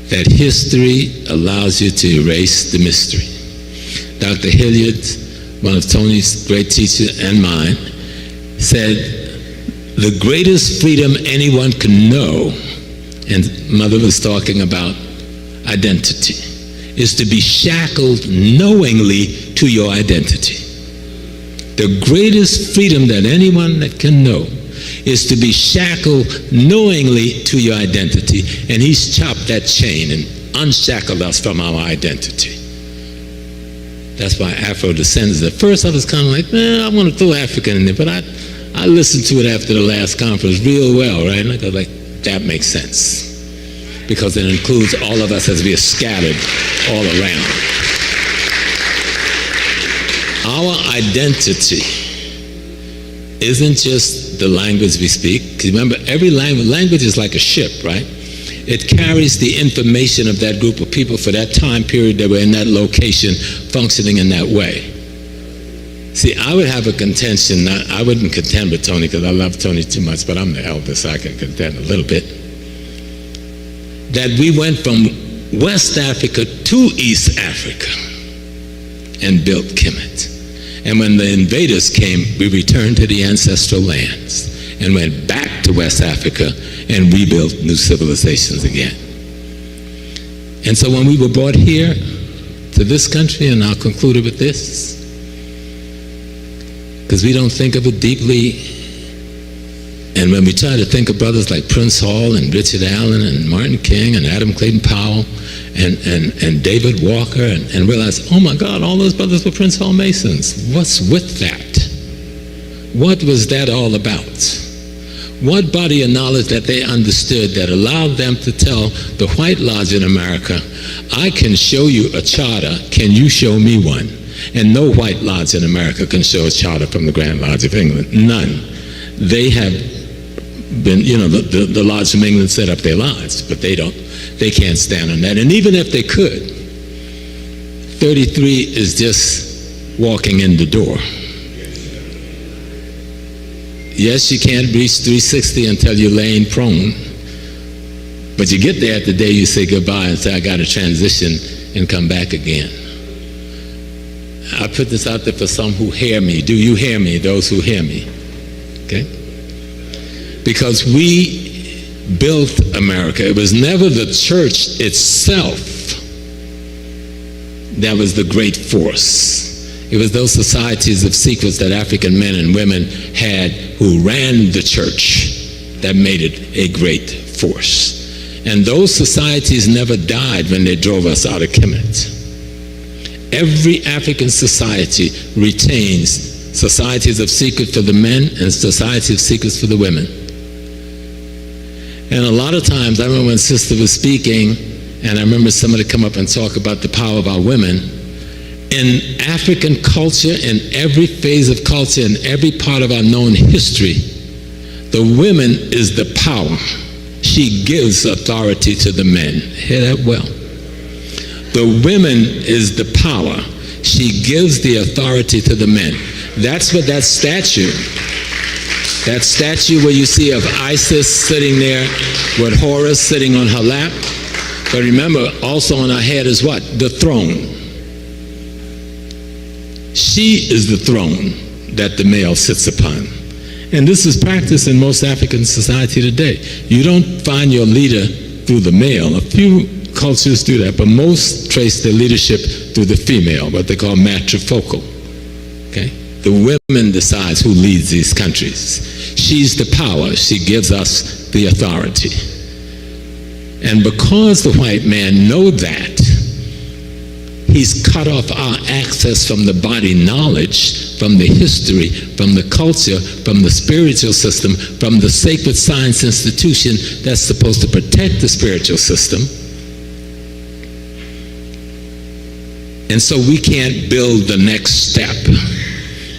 that history allows you to erase the mystery. Dr. Hilliard, one of Tony's great teachers and mine, said the greatest freedom anyone can know, and Mother was talking about identity, is to be shackled knowingly to your identity. The greatest freedom that anyone that can know is to be shackled knowingly to your identity, and he's chopped that chain and unshackled us from our identity. That's why Afrodescendants, at first I was kind of like, I want to throw African in there, but I listened to it after the last conference real well, right? And I was like, that makes sense, because it includes all of us as we are scattered all around. Our identity isn't just the language we speak. Remember, every language is like a ship, right? It carries the information of that group of people for that time period that were in that location, functioning in that way. See, I would have a contention, I wouldn't contend with Tony because I love Tony too much, but I'm the eldest, so I can contend a little bit, that we went from West Africa to East Africa and built Kemet. And when the invaders came, we returned to the ancestral lands and went back to West Africa and rebuilt new civilizations again. And so when we were brought here to this country, and I'll conclude it with this, because we don't think of it deeply, and when we try to think of brothers like Prince Hall and Richard Allen and Martin King and Adam Clayton Powell and David Walker and realize, oh my God, all those brothers were Prince Hall Masons. What's with that? What was that all about? What body of knowledge that they understood that allowed them to tell the White Lodge in America, I can show you a charter, can you show me one? And no White Lodge in America can show a charter from the Grand Lodge of England. None. They have been, the Lodge from England set up their lodge, but they can't stand on that. And even if they could, 33 is just walking in the door. Yes, you can't reach 360 until you're laying prone, but you get there at the day you say goodbye and say, I got to transition and come back again. I put this out there for some who hear me. Do you hear me, those who hear me? Okay? Because we built America. It was never the church itself that was the great force. It was those societies of secrets that African men and women had who ran the church that made it a great force. And those societies never died when they drove us out of Kemet. Every African society retains societies of secrets for the men and societies of secrets for the women. And a lot of times, I remember when Sister was speaking, and I remember somebody come up and talk about the power of our women. In African culture, in every phase of culture, in every part of our known history, the woman is the power. She gives authority to the men. Hear that well. The women is the power. She gives the authority to the men. That's what that statue where you see of Isis sitting there with Horus sitting on her lap. But remember, also on her head is what? The throne. She is the throne that the male sits upon. And this is practiced in most African society today. You don't find your leader through the male. A few cultures do that, but most trace their leadership through the female, what they call matrifocal. Okay? The women decides who leads these countries. She's the power. She gives us the authority. And because the white man knows that, he's cut off our access from the body knowledge, from the history, from the culture, from the spiritual system, from the sacred science institution that's supposed to protect the spiritual system. And so we can't build the next step,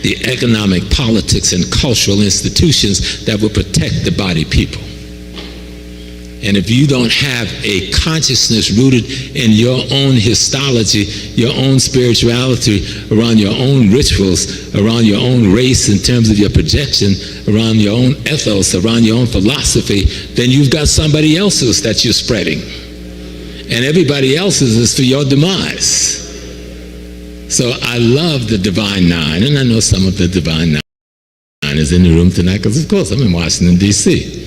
the economic, politics, and cultural institutions that will protect the body people. And if you don't have a consciousness rooted in your own histology, your own spirituality, around your own rituals, around your own race in terms of your projection, around your own ethos, around your own philosophy, then you've got somebody else's that you're spreading. And everybody else's is for your demise. So I love the Divine Nine, and I know some of the Divine Nine is in the room tonight because, of course, I'm in Washington, D.C.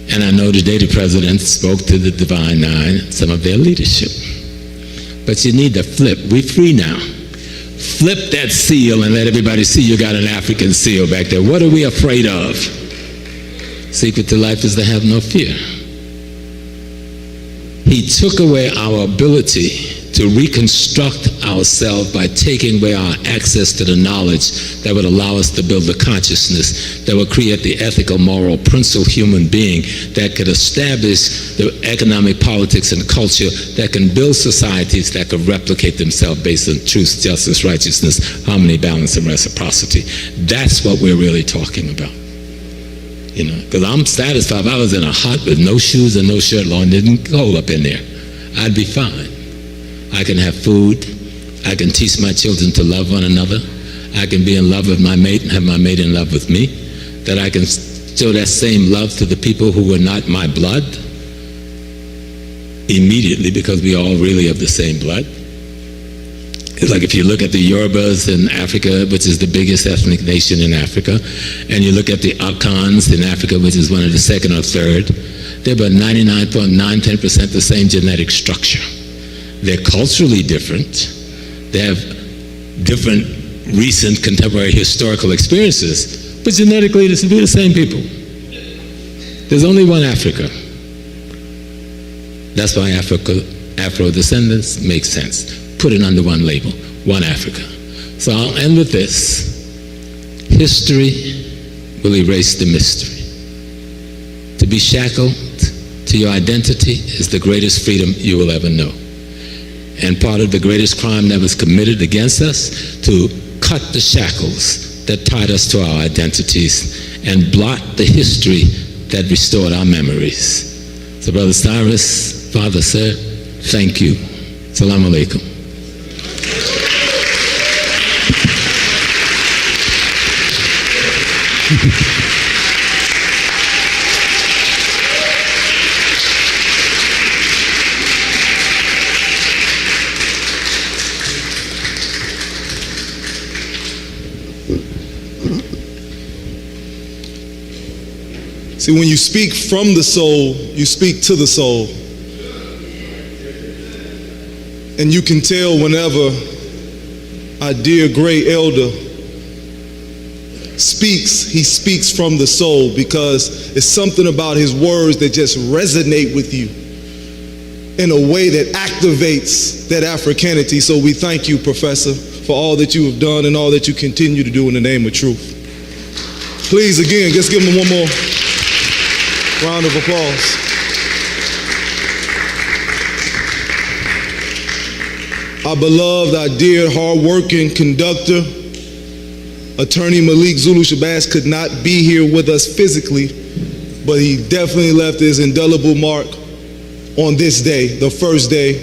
And I know today the president spoke to the Divine Nine, some of their leadership. But you need to flip. We're free now. Flip that seal and let everybody see you got an African seal back there. What are we afraid of? Secret to life is to have no fear. He took away our ability to reconstruct ourselves by taking away our access to the knowledge that would allow us to build the consciousness that would create the ethical, moral, principled human being that could establish the economic, politics, and culture that can build societies that could replicate themselves based on truth, justice, righteousness, harmony, balance, and reciprocity. That's what we're really talking about. You know, because I'm satisfied if I was in a hut with no shoes and no shirt on, didn't cold up in there, I'd be fine. I can have food. I can teach my children to love one another. I can be in love with my mate and have my mate in love with me. That I can show that same love to the people who are not my blood immediately, because we all really have the same blood. It's like if you look at the Yorubas in Africa, which is the biggest ethnic nation in Africa, and you look at the Akans in Africa, which is one of the second or third, they're about 99.910% the same genetic structure. They're culturally different. They have different recent contemporary historical experiences, but genetically this would be the same people. There's only one Africa. That's why Afrodescendants makes sense. Put it under one label, one Africa. So I'll end with this. History will erase the mystery. To be shackled to your identity is the greatest freedom you will ever know. And part of the greatest crime that was committed against us, to cut the shackles that tied us to our identities and blot the history that restored our memories. So Brother Cyrus, Father, sir, thank you. Assalamu alaikum. See, when you speak from the soul, you speak to the soul. And you can tell whenever our dear great elder speaks, he speaks from the soul, because it's something about his words that just resonate with you in a way that activates that Africanity. So we thank you, Professor, for all that you have done and all that you continue to do in the name of truth. Please, again, just give him one more round of applause. Our beloved, our dear, hard-working conductor, Attorney Malik Zulu Shabazz, could not be here with us physically, but he definitely left his indelible mark on this day, the first day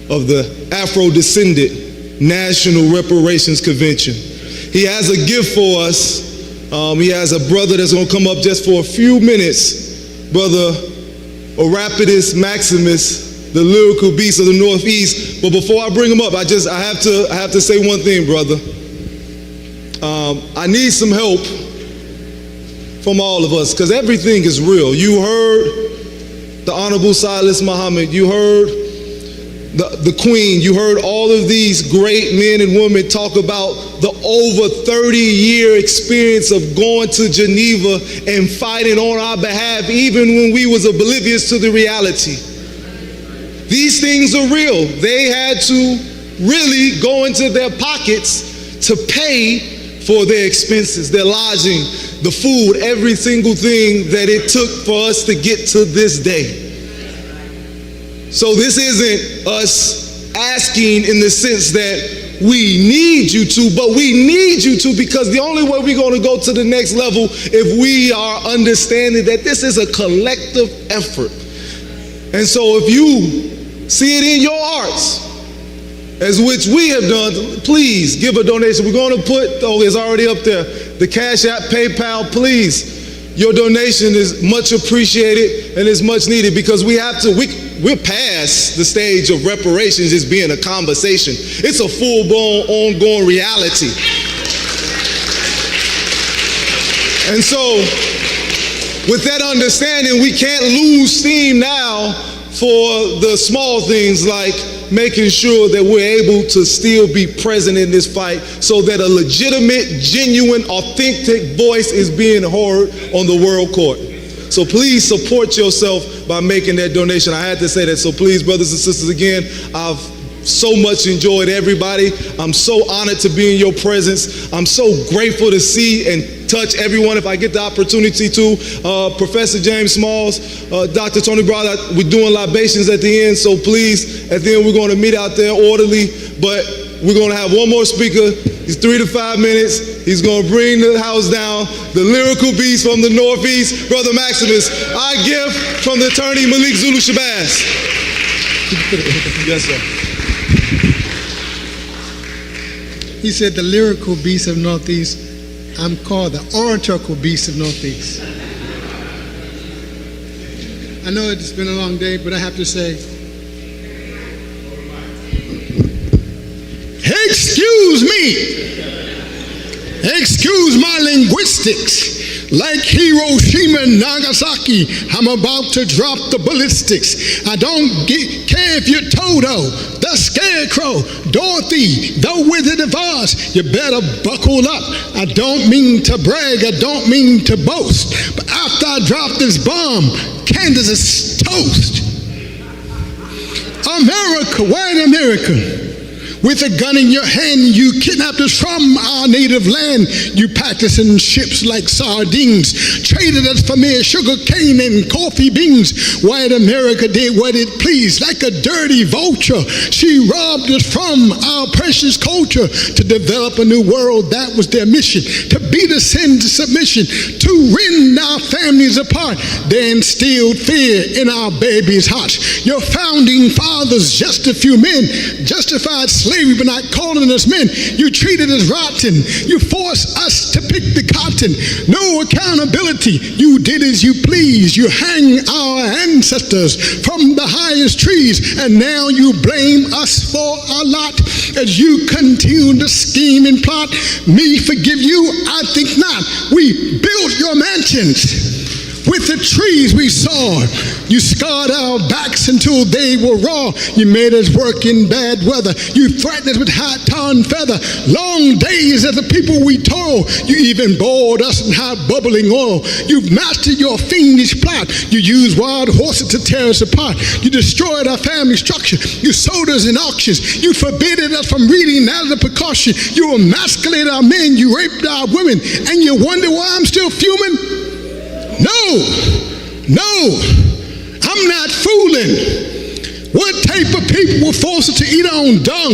of the Afrodescendant National Reparations Convention. He has a gift for us. He has a brother that's going to come up just for a few minutes, Brother Orapidus Maximus the lyrical beast of the Northeast. But before I bring him up, I have to say one thing, brother. I need some help from all of us, because everything is real. You heard the Honorable Silas Muhammad. You heard the Queen. You heard all of these great men and women talk about the over 30-year experience of going to Geneva and fighting on our behalf, even when we was oblivious to the reality. These things are real. They had to really go into their pockets to pay for their expenses, their lodging, the food, every single thing that it took for us to get to this day. So this isn't us asking in the sense that we need you to, but we need you to, because the only way we're going to go to the next level if we are understanding that this is a collective effort. And so if you see it in your hearts, as which we have done, please give a donation. We're going to put, it's already up there, the Cash App, PayPal, please. Your donation is much appreciated and is much needed, because we're past the stage of reparations just being a conversation. It's a full-blown, ongoing reality. And so, with that understanding, we can't lose steam now for the small things like making sure that we're able to still be present in this fight, so that a legitimate, genuine, authentic voice is being heard on the world court. So please support yourself by making that donation. I had to say that. So please, brothers and sisters, again, I've so much enjoyed everybody. I'm so honored to be in your presence. I'm so grateful to see and touch everyone if I get the opportunity to. Professor James Smalls, Dr. Tony Brown, we're doing libations at the end, so please, at the end we're going to meet out there orderly, but we're going to have one more speaker. He's 3 to 5 minutes. He's going to bring the house down. The lyrical beast from the Northeast, Brother Maximus. Our gift from the attorney Malik Zulu Shabazz. Yes, sir. He said the lyrical beast of Northeast. I'm called the oratorical beast of Northeast. I know it's been a long day, but I have to say, excuse me, excuse my linguistics. Like Hiroshima and Nagasaki, I'm about to drop the ballistics. I don't care if you're Toto, the Scarecrow, Dorothy, the Wizard of Oz. You better buckle up. I don't mean to brag, I don't mean to boast. But after I drop this bomb, Kansas is toast. America, white America. With a gun in your hand, you kidnapped us from our native land. You packed us in ships like sardines, traded us for mere sugar cane and coffee beans. White America did what it pleased, like a dirty vulture. She robbed us from our precious culture to develop a new world. That was their mission, to beat us into submission, to rend our families apart. They instilled fear in our babies' hearts. Your founding fathers, just a few men, justified slavery but not calling us men. You treated us rotten. You forced us to pick the cotton. No accountability. You did as you please. You hang our ancestors from the highest trees, and now you blame us for our lot as you continue to scheme and plot. Me forgive you? I think not. We built your mansions with the trees we sawed. You scarred our backs until they were raw. You made us work in bad weather. You threatened us with hot tar and feather. Long days as the people we toil. You even boiled us in hot bubbling oil. You've mastered your fiendish plot. You used wild horses to tear us apart. You destroyed our family structure. You sold us in auctions. You forbidden us from reading as a precaution. You emasculated our men. You raped our women. And you wonder why I'm still fuming? No, I'm not fooling. What type of people were forced to eat on dung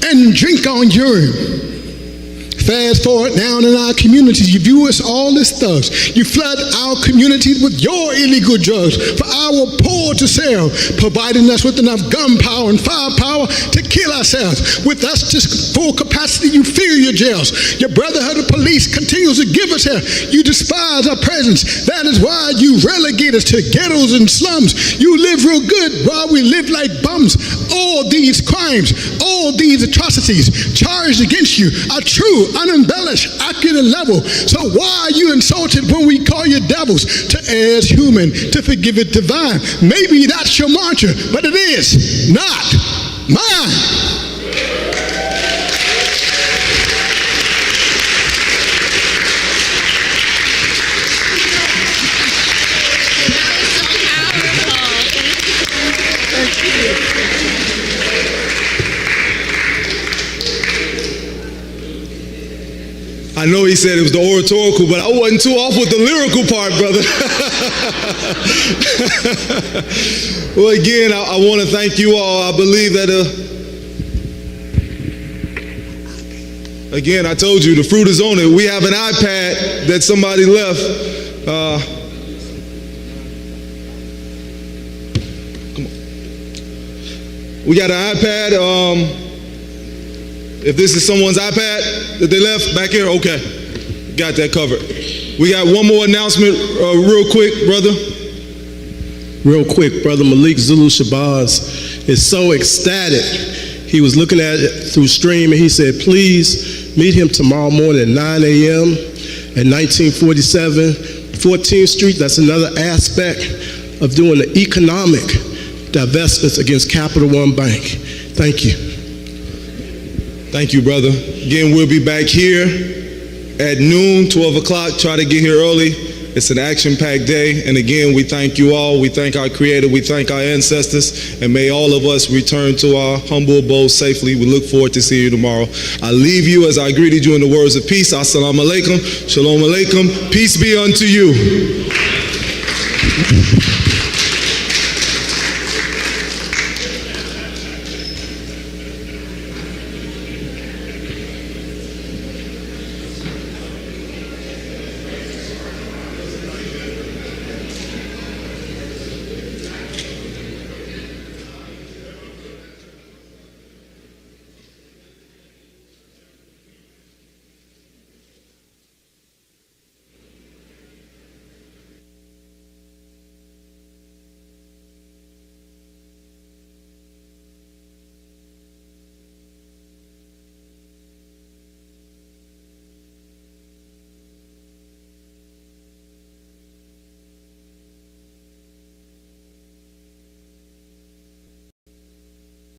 and drink on urine? Fast forward now in our communities, you view us all as thugs. You flood our communities with your illegal drugs for our poor to sell, providing us with enough gunpowder and firepower to kill ourselves. With us to full capacity, you fill your jails. Your brotherhood of police continues to give us hell. You despise our presence. That is why you relegate us to ghettos and slums. You live real good while we live like bums. All these crimes, all these atrocities charged against you are true, unembellished, accurate, and level. So why are you insulted when we call you devils? To err is human, to forgive it divine. Maybe that's your mantra, but it is not mine. I know he said it was the oratorical, but I wasn't too off with the lyrical part, brother. Well, again, I want to thank you all. I believe that, again, I told you, the fruit is on it. We have an iPad that somebody left. Come on. We got an iPad. If this is someone's iPad that they left back here, okay. Got that covered. We got one more announcement real quick, brother. Real quick, Brother Malik Zulu Shabazz is so ecstatic. He was looking at it through stream and he said, please meet him tomorrow morning at 9 a.m. at 1947 14th Street. That's another aspect of doing the economic divestments against Capital One Bank. Thank you. Thank you, brother. Again, we'll be back here at noon, 12 o'clock. Try to get here early. It's an action-packed day. And again, we thank you all. We thank our Creator. We thank our ancestors. And may all of us return to our humble abode safely. We look forward to seeing you tomorrow. I leave you as I greeted you in the words of peace. Assalamu alaikum. Shalom alaikum. Peace be unto you.